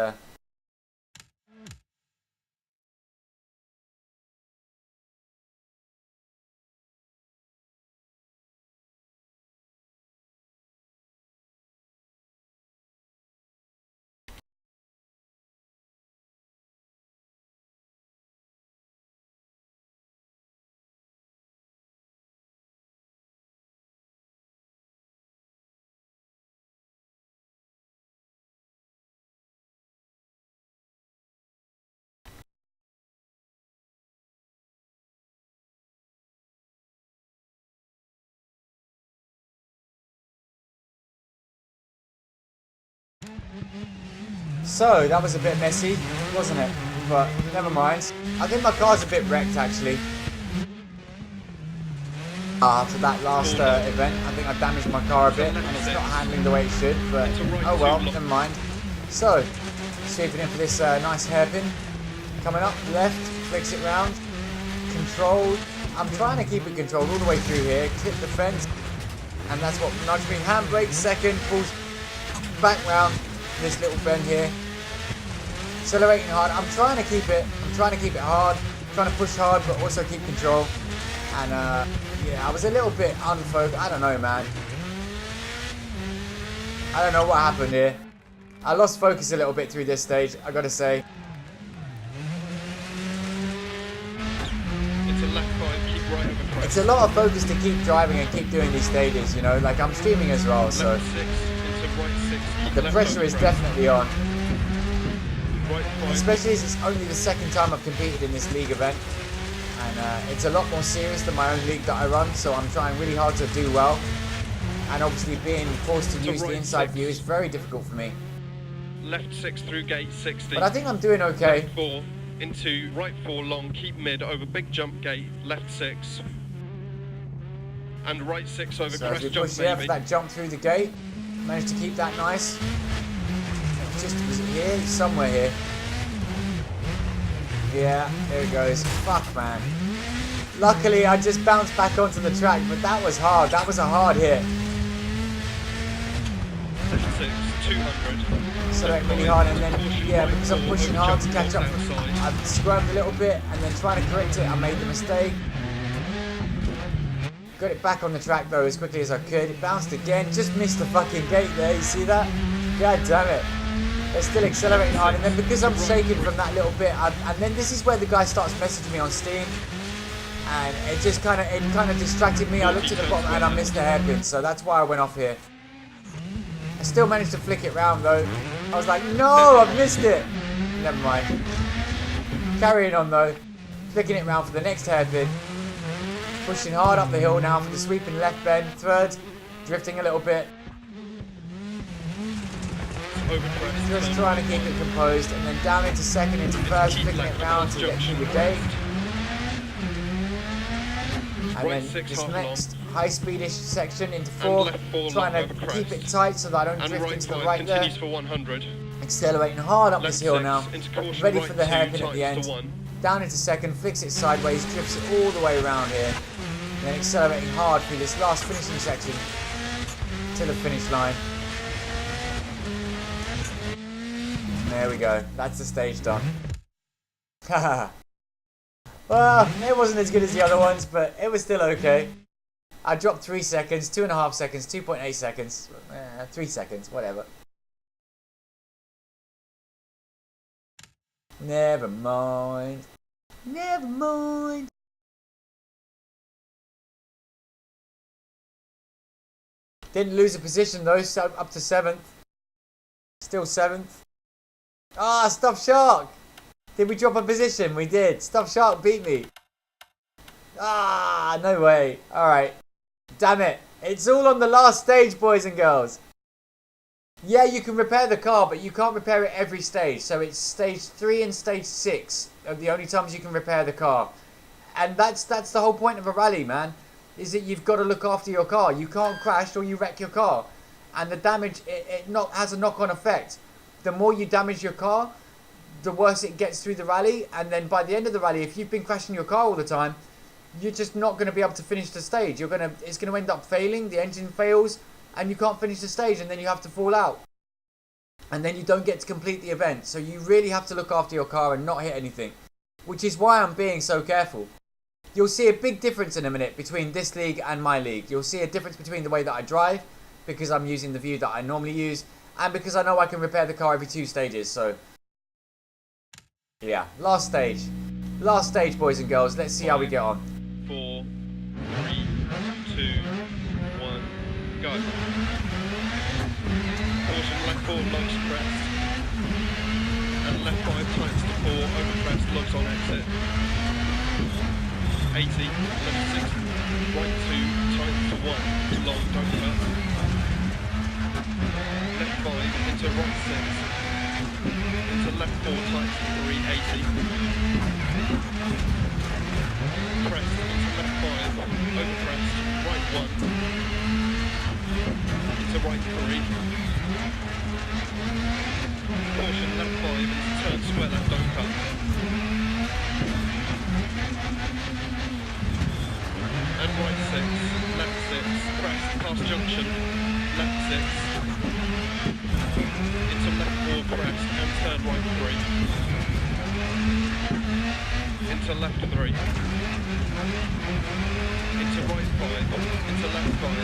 so, that was a bit messy, wasn't it? But, never mind. I think my car's a bit wrecked, actually. After that last event, I think I damaged my car a bit, and it's not handling the way it should, but oh well, never mind. So, sweeping in for this nice hairpin. Coming up, left, flicks it round. Controlled. I'm trying to keep it controlled all the way through here. Clip the fence, and that's what nudged me. Handbrake, second, pulls back round. This little bend here, accelerating hard. I'm trying to keep it hard, trying to push hard but also keep control. And yeah, I was a little bit unfocused. I don't know, man, I don't know what happened here. I lost focus a little bit through this stage, I gotta say. It's a left 5, keep right over crest. It's a lot of focus to keep driving and keep doing these stages, you know, like I'm streaming as well, so Left 6, into right 6. the pressure is definitely on. Right 5. Especially as it's only the second time I've competed in this league event. And it's a lot more serious than my own league that I run, so I'm trying really hard to do well. And obviously being forced to use the inside view is very difficult for me. Left 6 through gate 60. But I think I'm doing okay. Left 4 into right 4 long, keep mid over big jump gate, left 6. And right 6 over So as crest we jump push here for maybe. that jump through the gate, managed to keep that nice. Just, was it here? Somewhere here. Yeah, there it goes. Fuck, man. Luckily, I just bounced back onto the track, but that was hard. That was a hard hit. Left 6, 200. Accelerate really hard, and then, yeah, because I'm pushing hard to catch up, I've swerved a little bit, and then trying to correct it, I made the mistake. Got it back on the track, though, as quickly as I could. It bounced again, just missed the fucking gate there, you see that? God damn it. They're still accelerating hard, and then because I'm shaking from that little bit, and then this is where the guy starts messaging me on Steam, and it just kind of distracted me. I looked at the bottom and I missed the hairpin, so that's why I went off here. I still managed to flick it round though. I was like, no, I've missed it. Never mind. Carrying on though, flicking it round for the next hairpin. Pushing hard up the hill now for the sweeping left bend, third, Drifting a little bit. Over crest. Just trying to keep it composed, and then down into second, into first, keep flicking left it round past to get junction. through the gate. And Right then 6 this half next high-speedish section into And 4, left 4 trying long to over keep crest. it tight so that I don't And drift right into the 5 right there. continues for 100. Accelerating hard up Left this hill 6 now, into caution, ready right for the 2 hairpin at the tightens end. to 1. Down into second, flicks it sideways, drifts it all the way around here. And then accelerating hard through this last finishing section to the finish line. There we go. That's the stage done. Haha. Well, it wasn't as good as the other ones, but it was still okay. I dropped 3 seconds, 2.5 seconds, 2.8 seconds, 3 seconds, whatever. Never mind. Never mind. Didn't lose a position though, so up to 7th. Still 7th. Ah, Stuff Shark! Did we drop a position? We did. Stuff Shark beat me. Ah, no way. Alright. Damn it. It's all on the last stage, boys and girls. Yeah, you can repair the car, but you can't repair it every stage. So it's stage 3 and stage 6 are the only times you can repair the car. And that's the whole point of a rally, man. Is that you've got to look after your car. You can't crash or you wreck your car. And the damage, it has a knock-on effect. The more you damage your car, the worse it gets through the rally. And then by the end of the rally, if you've been crashing your car all the time, you're just not going to be able to finish the stage. It's going to end up failing. The engine fails, and you can't finish the stage, and then you have to fall out. And then you don't get to complete the event. So you really have to look after your car and not hit anything. Which is why I'm being so careful. You'll see a big difference in a minute between this league and my league. You'll see a difference between the way that I drive, because I'm using the view that I normally use, and because I know I can repair the car every 2 stages. So yeah, last stage. Last stage, boys and girls. Let's see how we get on. 4, 3, 2, 1, go. Caution, left 4 logs crest. And left 5 tightens to 4, over crest, logs on exit. 80, left 6, right 2, tightens to 1, long, don't cut. Left 5, into right 6. Into left 4, tightens to 3, 80. Crest, into left 5, over crest, right 1. Into right 3. Caution, left 5, into turn square left, don't cut. And right 6, left 6, crest, past junction, left 6. Into left 4, crest, and turn right 3. Into left 3. Into right 5, into left 5.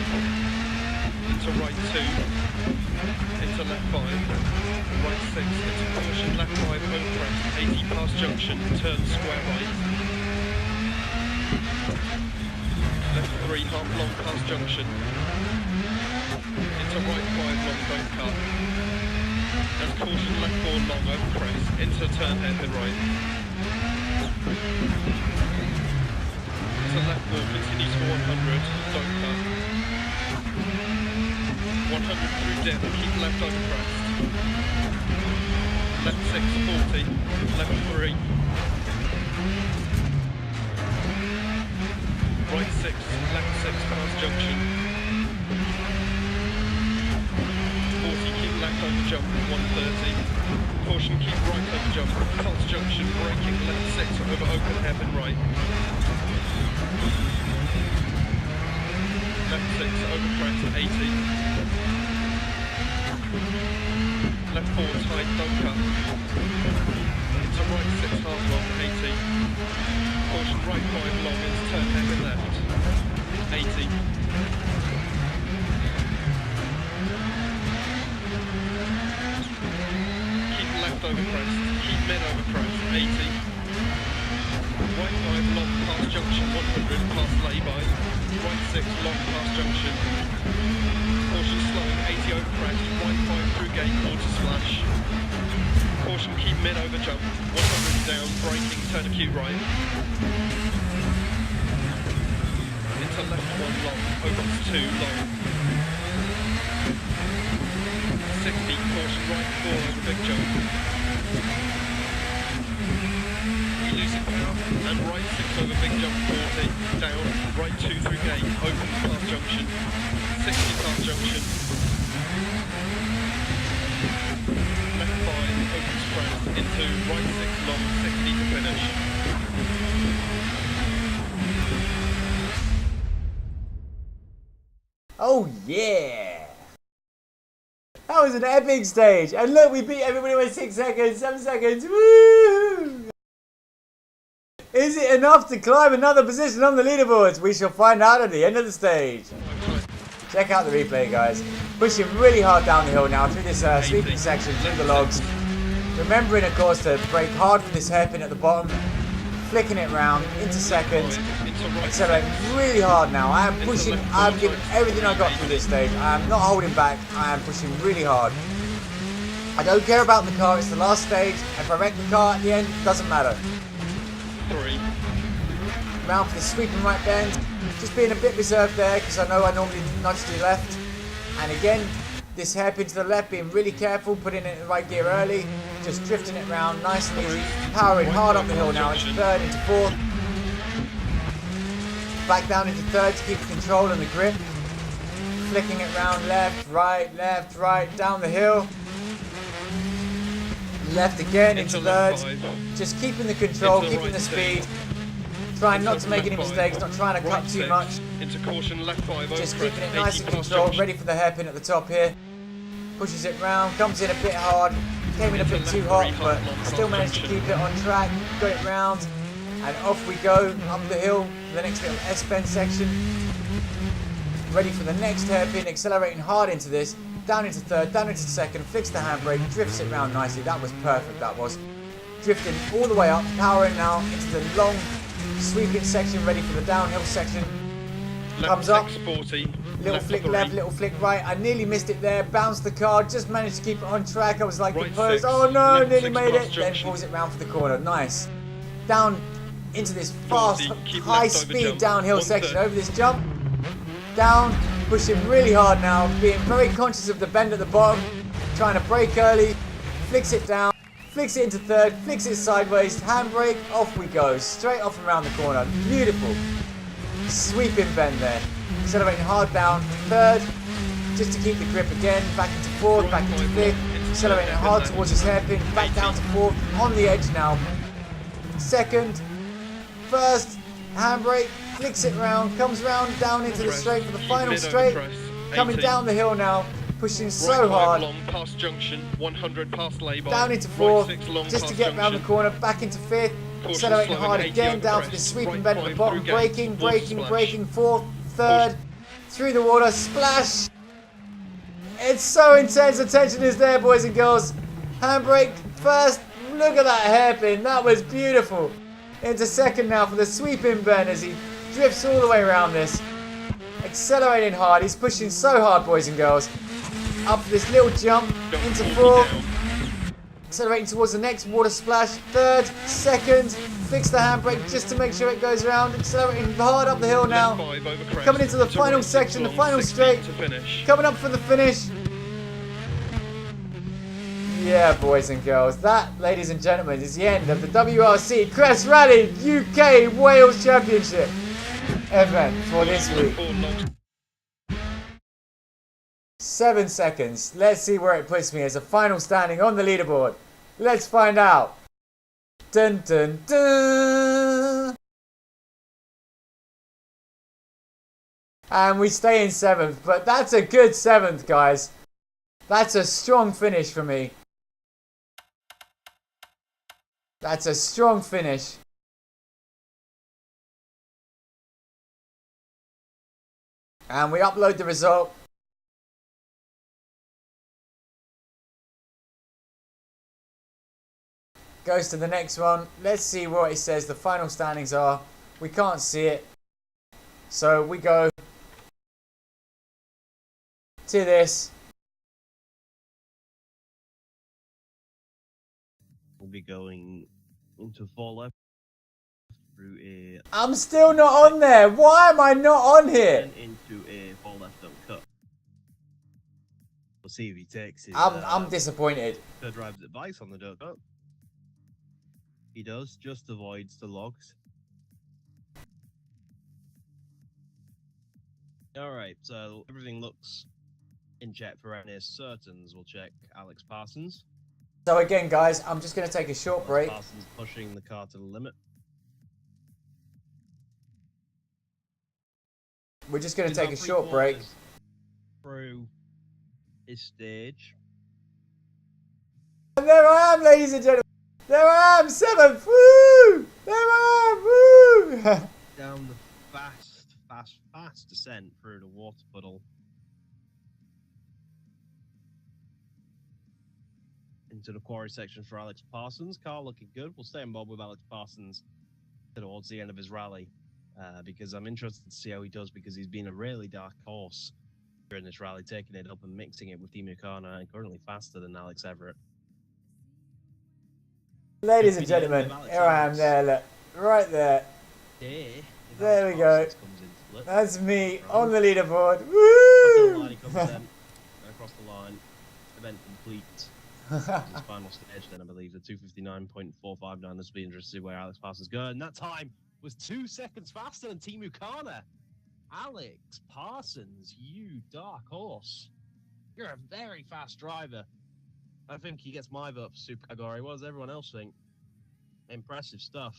Into right 2. Into left 5. Right 6, into caution, left 5, over crest, 80 past junction, turn square right. Left 3, half long past junction. Into right 5, long, don't cut. And caution, left 4, long, over crest, into turn hairpin right. Into left 4, continues for 100, don't cut. 100 through dip, keep left over crest. Left 6, 40, left 3. Right 6, left 6 past junction. 40, keep left over jump, 130. Caution, keep right over jump, past junction, braking, left 6 over open hairpin right. Left 6 over crest, 80. Left 4 tight, don't cut. Into right 6 half long, 80. Caution, right 5 long, into turn hairpin left, 80. Keep left over crest, keep mid over crest, 80. Right 5 long past junction, 100 past lay-by. Right 6 long past junction. Caution slowing, 80 over crest, right 5 through gate, water splash. Caution, keep mid over jump, 100 down, braking, turn acute right. Into left 1 long, opens 2 long. right 4 over big jump. Losing power, and right 6 over big jump 40, down, right 2 through gate, opens past junction, 60 past junction. Left 5 opens crest into right 6 long, 60 to finish. Oh yeah! That was an epic stage, and look, we beat everybody with 6 seconds, 7 seconds. Woo! Is it enough to climb another position on the leaderboards? We shall find out at the end of the stage. Check out the replay, guys. Pushing really hard down the hill now through this sweeping section, through the logs. Remembering, of course, to brake hard for this hairpin at the bottom. Flicking it round into second. Accelerating really hard now. I am pushing, I'm giving everything I got through this stage. I am not holding back. I am pushing really hard. I don't care about the car, it's the last stage. If I wreck the car at the end, it doesn't matter. 3. Round for the sweeping right bend. Just being a bit reserved there because I know I normally nudge to the left. And again, this hairpin to the left, being really careful, putting it in the right gear early. Just drifting it round nice and easy. Powering hard up the hill now into third, into fourth. Back down into third to keep the control and the grip. Flicking it round left, right, down the hill. Left again into third. Just keeping the control, keeping the speed. Trying not to make any mistakes, not trying to cut too much. Into caution, left 5 Just over keeping it crest, nice 80 and past controlled, junction. ready for the hairpin at the top here. Pushes it round, comes in a bit hard. Came in a bit too hot, but still managed to keep it on track. Got it round. And off we go, up the hill, the next little S-bend section. Ready for the next hairpin, accelerating hard into this. Down into third, down into second, flicks the handbrake, drifts it round nicely. That was perfect, that was. Drifting all the way up, powering now into the long sweeping section, ready for the downhill section. Comes up, 40, little flick left, little flick right. I nearly missed it there, bounced the car, just managed to keep it on track. I was like Right composed, 6, oh no, left nearly 6 made past it. Then junction. pulls it round for the corner, nice. Down into this fast, 40, keep high left over speed jump, downhill 1/3. section, over this jump. Down, pushing really hard now, being very conscious of the bend at the bottom. Trying to brake early, flicks it down. Flicks it into third, flicks it sideways, handbrake, off we go. Straight off and around the corner. Beautiful. Sweeping bend there. Accelerating hard down, third, just to keep the grip again. Back into fourth, back into fifth. Accelerating hard towards his hairpin, back down to fourth, on the edge now. Second, first, handbrake, flicks it round, comes round, down into the straight for the final straight. Coming down the hill now. Pushing so hard, long past junction, 100 past lay-by, down into fourth, right 6 long just to past get round the junction. corner, back into fifth, Caution accelerating slowing, hard 80 again, over down for crest, the sweeping right bend at the 5 bottom, through gate, braking, splash. fourth, third, through the water, splash. It's so intense, the tension is there, boys and girls. Handbrake first, look at that hairpin, that was beautiful. Into second now for the sweeping bend as he drifts all the way around this. Accelerating hard, he's pushing so hard, boys and girls. Up for this little jump, into fourth. Accelerating towards the next water splash. Third, second, fix the handbrake just to make sure it goes around. Accelerating hard up the hill now. Coming into the final section, the final straight. Coming up for the finish. Yeah, boys and girls, that, ladies and gentlemen, is the end of the WRC Crest Rally UK Wales Championship event for this week. 7 seconds. Let's see where it puts me as a final standing on the leaderboard. Let's find out. Dun dun dun. And we stay in 7th, but that's a good 7th, guys. That's a strong finish for me. That's a strong finish. And we upload the result. Goes to the next one. Let's see what it says the final standings are. We can't see it. So we go to this. We'll be going into 4 left through a I'm still not on there. Why am I not on here? and into a 4 left don't cut. We'll see if he takes his. I'm disappointed. Drives advice on the dirt. Oh. He does, just avoids the logs. Alright, so everything looks in check for Ernest Certains. We'll check Alex Parsons. So again, guys, I'm just going to take a short break. Parsons pushing the car to the limit. We're just going to take a short break. Through his stage. And there I am, ladies and gentlemen. There I am, 7th. Woo! There I am. Woo! Down the fast descent through the water puddle. Into the quarry section for Alex Parsons. Car looking good. We'll stay in bob with Alex Parsons towards the end of his rally because I'm interested to see how he does because he's been a really dark horse during this rally, taking it up and mixing it with Timo Kana and currently faster than Alex Everett. Ladies and gentlemen, here I am there, look. Right there. There we go. That's me on the leaderboard. Woo! Across the line. Event complete. His final stage then, I believe, the 2:59.459. This will be interesting to see where Alex Parsons goes. And that time was 2 seconds faster than Timo Kana. Alex Parsons, you dark horse. You're a very fast driver. I think he gets my vote for Super category. What does everyone else think? Impressive stuff.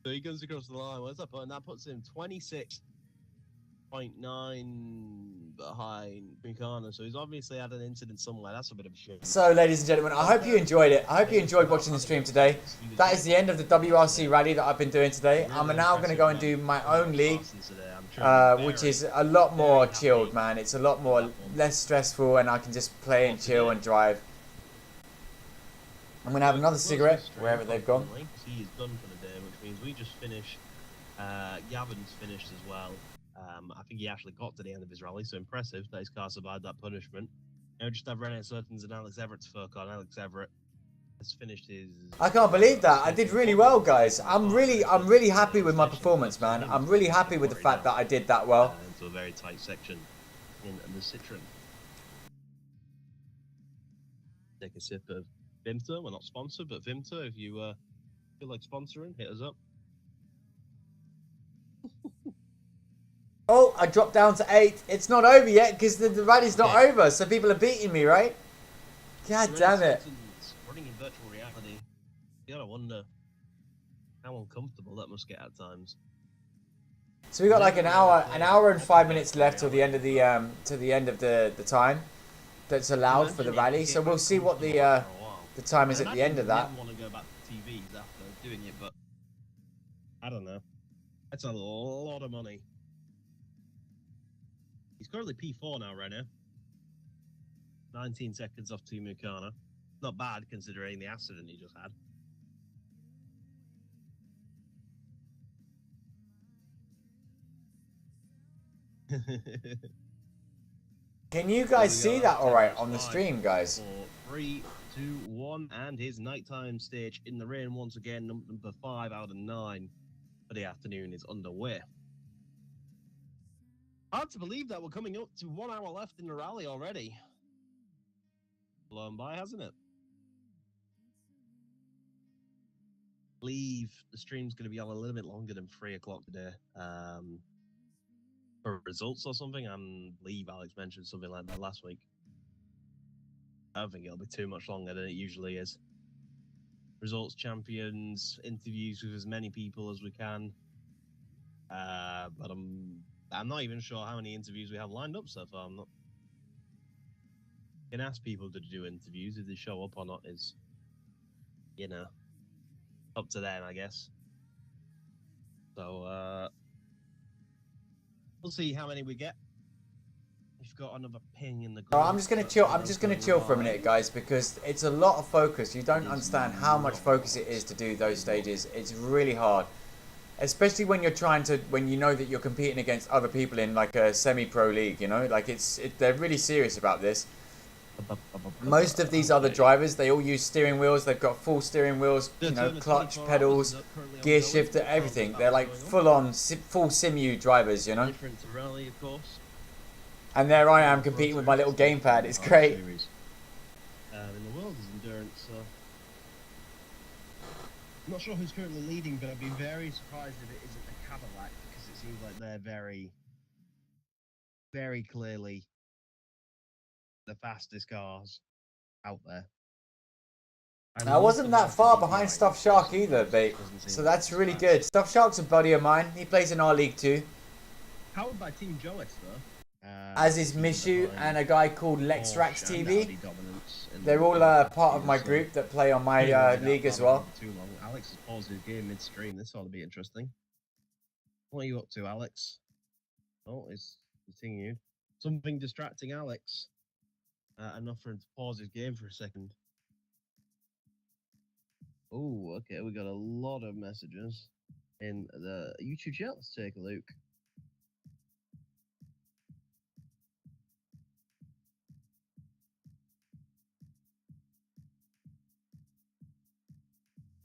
So he goes across the line. What's that put? That puts him 26.9 behind Buchanan. So he's obviously had an incident somewhere. That's a bit of a shame. So, ladies and gentlemen, I hope you enjoyed it. I hope you enjoyed watching the stream today. That is the end of the WRC rally that I've been doing today. I'm now going to go and do my own league, which is a lot more chilled, man. It's a lot more less stressful, and I can just play and chill and drive. I'm going to have another cigarette wherever they've gone. He is done for the day, which means we just finished. Gavin's finished as well. I think he actually got to the end of his rally, so impressive that his car survived that punishment. Now we just have René Certains and Alex Everett to focus on. Alex Everett has finished his... I can't believe that. I did really well, guys. I'm really happy with my performance, man. I'm really happy with the fact that I did that well. Into a very tight section in the Citroen. Take a sip of Vimto. We're not sponsored, but Vimto, if you feel like sponsoring, hit us up. Oh, I dropped down to 8. It's not over yet because the rally's not over, so people are beating me, right? God damn it. Running in virtual reality, you gotta wonder how uncomfortable that must get at times. So we got like an hour and 5 minutes left till the end of the time that's allowed for the rally. So we'll see what the time is at the end of that. I want to go back to TVs after doing it, but I don't know. That's a lot of money. He's currently P4 now, right now. 19 seconds off Timo Kana. Not bad considering the accident he just had. Can you guys see that all right on the stream, guys? 3, 2, 1, and his nighttime stage in the rain once again. Number 5 out of 9 for the afternoon is underway. Hard to believe that we're coming up to 1 hour left in the rally already. Blown by, hasn't it? I believe the stream's going to be on a little bit longer than 3 o'clock today. For results or something. I believe Alex mentioned something like that last week. I don't think it'll be too much longer than it usually is. Results, champions, interviews with as many people as we can. But I'm not even sure how many interviews we have lined up so far. I'm not. You can ask people to do interviews. If they show up or not is, up to them, I guess. So we'll see how many we get. We've got another ping in the group. Oh, I'm just gonna chill. I'm just gonna chill for a minute, guys, because it's a lot of focus. You don't understand how much focus it is to do those stages. It's really hard. Especially when you're when you know that you're competing against other people in like a semi-pro league, like they're really serious about this. Most of these other drivers, they all use steering wheels. They've got full steering wheels, you know, clutch, pedals, gear shifter, everything. They're like full-on, full simu drivers, you know. Different to rally, of course. And there I am competing with my little gamepad. It's great. In the world is endurance. So. I'm not sure who's currently leading, but I'd be very surprised if it isn't the Cadillac, because it seems like they're very, very clearly the fastest cars out there. And I wasn't that far behind Stuff Shark either, mate. So that's really good. Stuff Shark's a buddy of mine. He plays in our league too. Powered by Team Joes, though. As is Mishu and a guy called Lexrax TV. They're all part of my group that play on my league as well. Too long. Alex has paused his game midstream. This ought to be interesting. What are you up to, Alex? Oh, it's continued. Something distracting Alex. Enough for him to pause his game for a second. Oh, okay. We got a lot of messages in the YouTube chat. Let's take a look.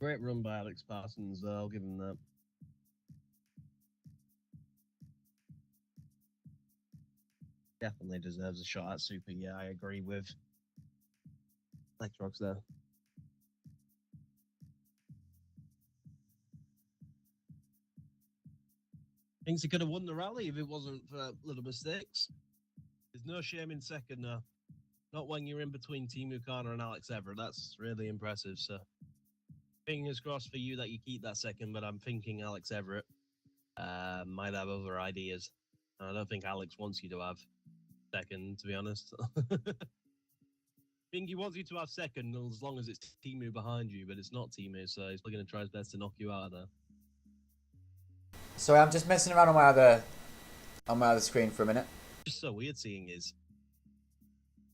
Great run by Alex Parsons, though. I'll give him that. Definitely deserves a shot at Super. Yeah, I agree with Electrox there. Thinks he could have won the rally if it wasn't for little mistakes. There's no shame in second, no. Not when you're in between Timu Kana and Alex Everett. That's really impressive, so. Fingers crossed for you that you keep that second, but I'm thinking Alex Everett might have other ideas. And I don't think Alex wants you to have second, to be honest. I think he wants you to have second as long as it's Timu behind you, but it's not Timu, so he's probably going to try his best to knock you out of there. So I'm just messing around on my other screen for a minute. Just so weird seeing his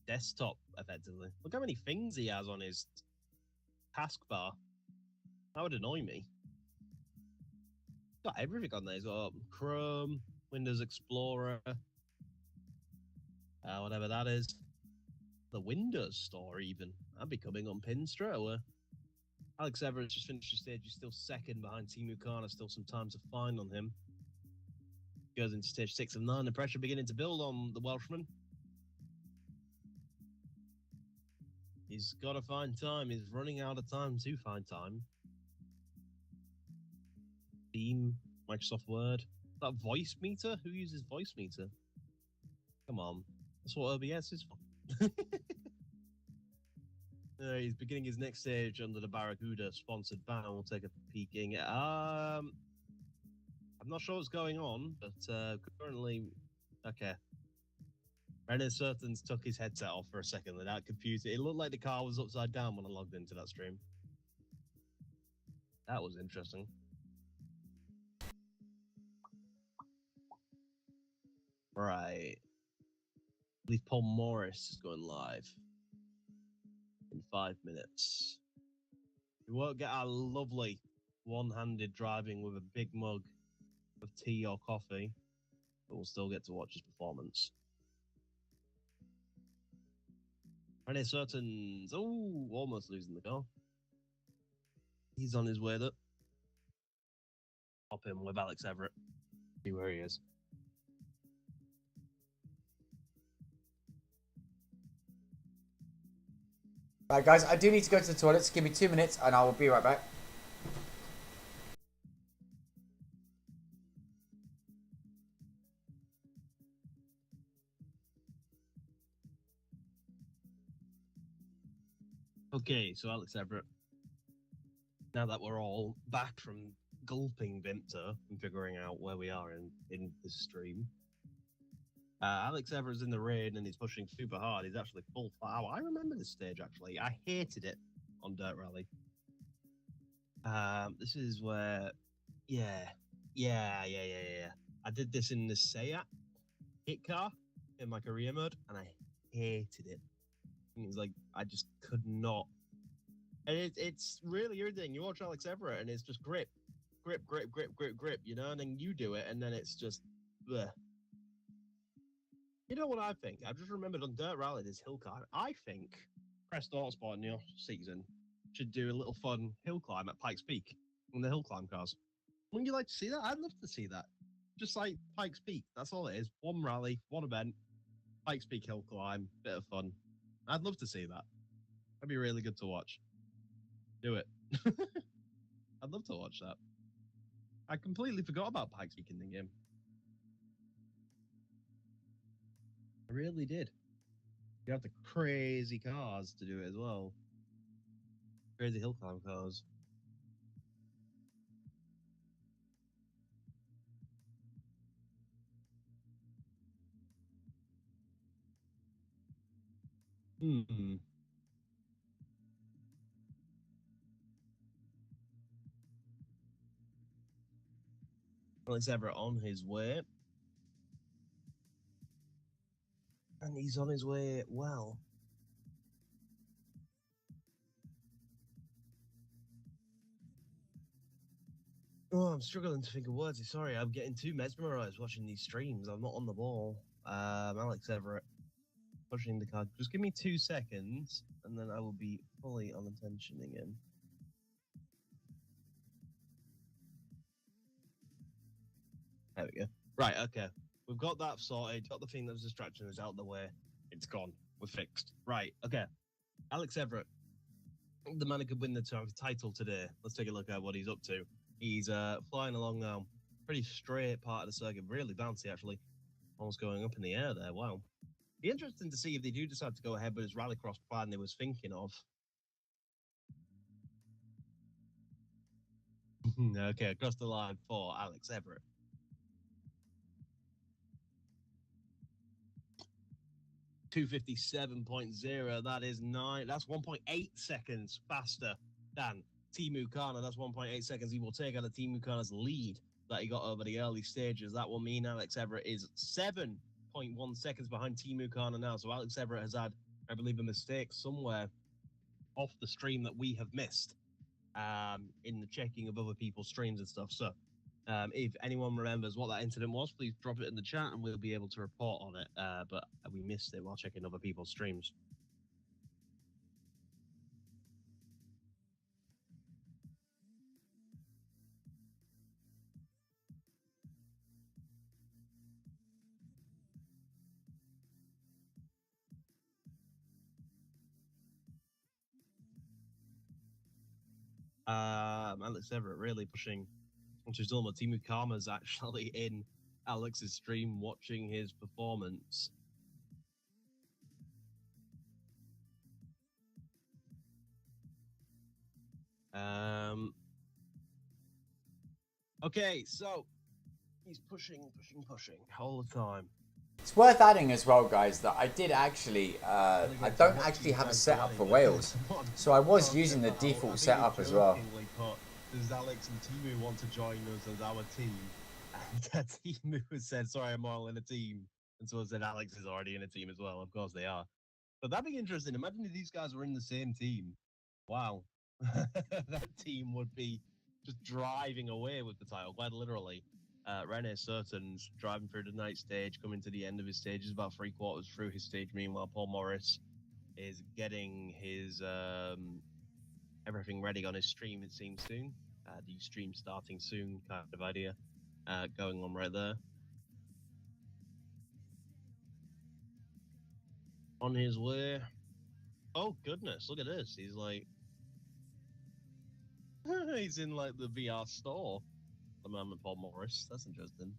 desktop, effectively. Look how many things he has on his taskbar. That would annoy me. He's got everything on there. He's got Chrome, Windows Explorer, whatever that is. The Windows Store, even. That'd be coming on pin straight away. Alex Everett just finished the stage. He's still second behind Timu Kana. Still some time to find on him. Goes into stage 6 of 9. The pressure beginning to build on the Welshman. He's got to find time. He's running out of time to find time. Steam, Microsoft Word. That voice meter? Who uses voice meter? Come on. That's what OBS is for. He's beginning his next stage under the Barracuda sponsored ban. We'll take a peeking. I'm not sure what's going on, but currently, okay. René Certains took his headset off for a second. That confused it. It looked like the car was upside down when I logged into that stream. That was interesting. Right. I believe Paul Morris is going live in 5 minutes. We won't get our lovely one-handed driving with a big mug of tea or coffee, but we'll still get to watch his performance. René Certains, oh, almost losing the car. He's on his way up. Pop him with Alex Everett. See where he is. Right, guys, I do need to go to the toilets. Give me 2 minutes and I will be right back. Okay, so Alex Everett. Now that we're all back from gulping Vimta and figuring out where we are in this stream, Alex Everett's in the rain and he's pushing super hard. He's actually full flat. I remember this stage, actually. I hated it on Dirt Rally. This is where... Yeah. I did this in the Seat hit car in my career mode, and I hated it. It was like, I just could not. And it's really irritating. You watch Alex Everett, and it's just grip, you know? And then you do it, and then it's just... Bleh. You know what I think? I've just remembered on Dirt Rally, there's hill climb. I think Crest Autosport in the off season should do a little fun hill climb at Pikes Peak on the hill climb cars. Wouldn't you like to see that? I'd love to see that. Just like Pikes Peak. That's all it is. One rally, one event, Pikes Peak hill climb, bit of fun. I'd love to see that. That'd be really good to watch. Do it. I'd love to watch that. I completely forgot about Pikes Peak in the game. I really did. You have the crazy cars to do it as well. Crazy hill climb cars. Alex Everett on his way. And he's on his way well. Oh, I'm struggling to think of words. Sorry, I'm getting too mesmerized watching these streams. I'm not on the ball. Alex Everett pushing the car. Just give me 2 seconds, and then I will be fully on attention again. There we go. Right, okay. We've got that sorted. Got the thing that was distracting us out the way. It's gone. We're fixed. Right, okay. Alex Everett, the man who could win the title today. Let's take a look at what he's up to. He's flying along now. Pretty straight part of the circuit. Really bouncy, actually. Almost going up in the air there. Wow. Be interesting to see if they do decide to go ahead with his rallycross plan they was thinking of. Okay, across the line for Alex Everett. .257.0. That is 9. That's 1.8 seconds faster than Timu Kana. That's 1.8 seconds. He will take out of Timu Kana's lead that he got over the early stages. That will mean Alex Everett is 7.1 seconds behind Timu Kana now. So Alex Everett has had, I believe, a mistake somewhere off the stream that we have missed in the checking of other people's streams and stuff. So if anyone remembers what that incident was, please drop it in the chat and we'll be able to report on it. But we missed it while checking other people's streams. Alex Everett really pushing onto his normal. Timu Kama's actually in Alex's stream watching his performance. Okay, so he's pushing all the time. It's worth adding as well, guys, that I did actually, I don't actually have a setup for Wales, so I was using the default setup as well. Does Alex and Timu want to join us as our team? And Timu has said, sorry, I'm all in a team. And so I said, Alex is already in a team as well. Of course they are. But that'd be interesting. Imagine if these guys were in the same team. Wow. That team would be just driving away with the title, quite literally. Rene Certain's driving through the night stage, coming to the end of his stage. He's about 3/4 through his stage. Meanwhile, Paul Morris is getting his everything ready on his stream, it seems soon. The stream starting soon kind of idea going on right there. On his way. Oh, goodness, look at this. He's like... he's in, like, the VR store. The man with Paul Morris. That's interesting.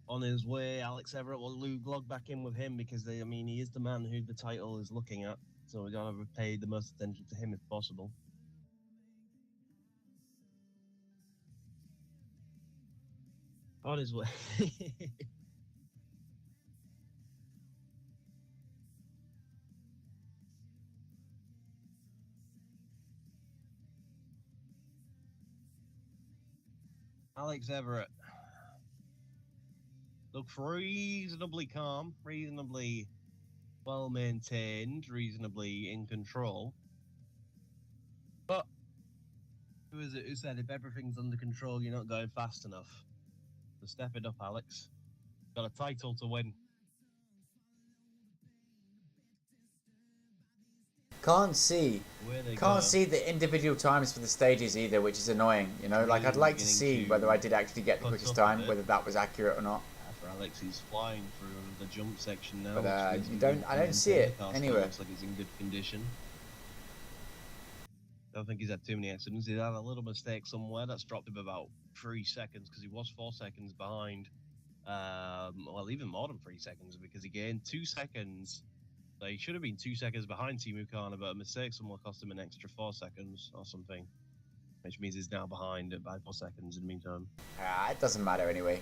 On his way, Alex Everett will log back in with him because he is the man who the title is looking at. So we're going to pay the most attention to him if possible. On his way. Alex Everett. Looks reasonably calm, reasonably well maintained, reasonably in control. But who is it who said if everything's under control, you're not going fast enough? So step it up, Alex. Got a title to win. Can't see the individual times for the stages either, which is annoying. You know, like I'd like to see whether I did actually get the quickest time, whether that was accurate or not. For Alex, he's flying through the jump section now. But I don't see it anywhere. Looks like he's in good condition. Don't think he's had too many accidents. He's had a little mistake somewhere that's dropped him about 3 seconds because he was 4 seconds behind. Well, even more than 3 seconds because he gained 2 seconds. So he should have been 2 seconds behind Timu Kana, but a mistake somewhere cost him an extra 4 seconds or something, which means he's now behind by 4 seconds in the meantime. It doesn't matter anyway.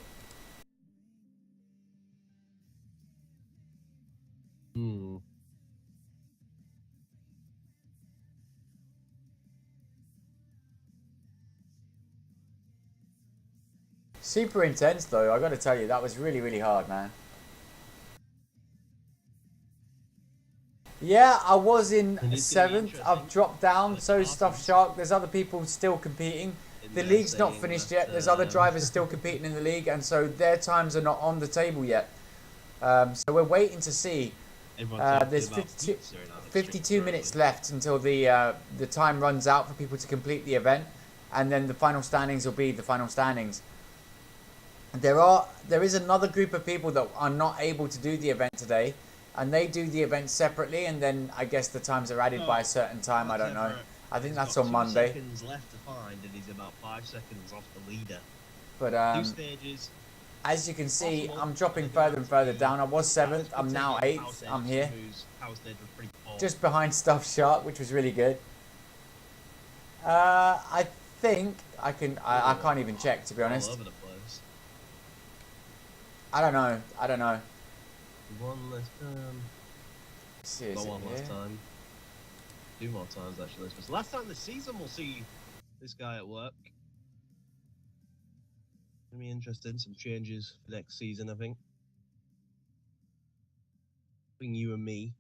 Super intense though, I gotta tell you, that was really, really hard, man. Yeah, I was in 7th, I've dropped down, so Stuff Shark, there's other people still competing. The league's not finished yet, there's other drivers still competing in the league, and so their times are not on the table yet. So we're waiting to see. There's 52 minutes left until the time runs out for people to complete the event, and then the final standings will be the final standings. There is another group of people that are not able to do the event today, and they do the event separately, and then I guess the times are added by a certain time. I don't know. I think that's on Monday. 2 seconds left to find, and he's about 5 seconds off the leader. But 2 stages. As you can see, I'm dropping further and further down. I was 7th. I'm now 8th. I'm here, just behind Stuff Shark, which was really good. I think I can. I can't even check, to be honest. All over the place. I don't know. One less time. Seriously, One last time. 2 more times actually. It's the last time this season we'll see this guy at work. Gonna be interesting. Some changes for next season, I think. Between you and me,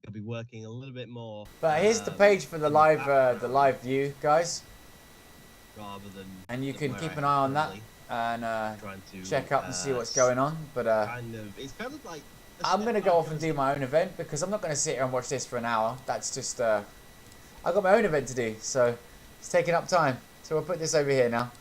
I'll be working a little bit more. But here's the page for the live view, guys. Rather than. And you can keep an eye on that and check up and see what's going on. But it's kind of like. I'm gonna go off and do my own event because I'm not gonna sit here and watch this for an hour. That's just I got my own event to do, so it's taking up time. So we'll put this over here now.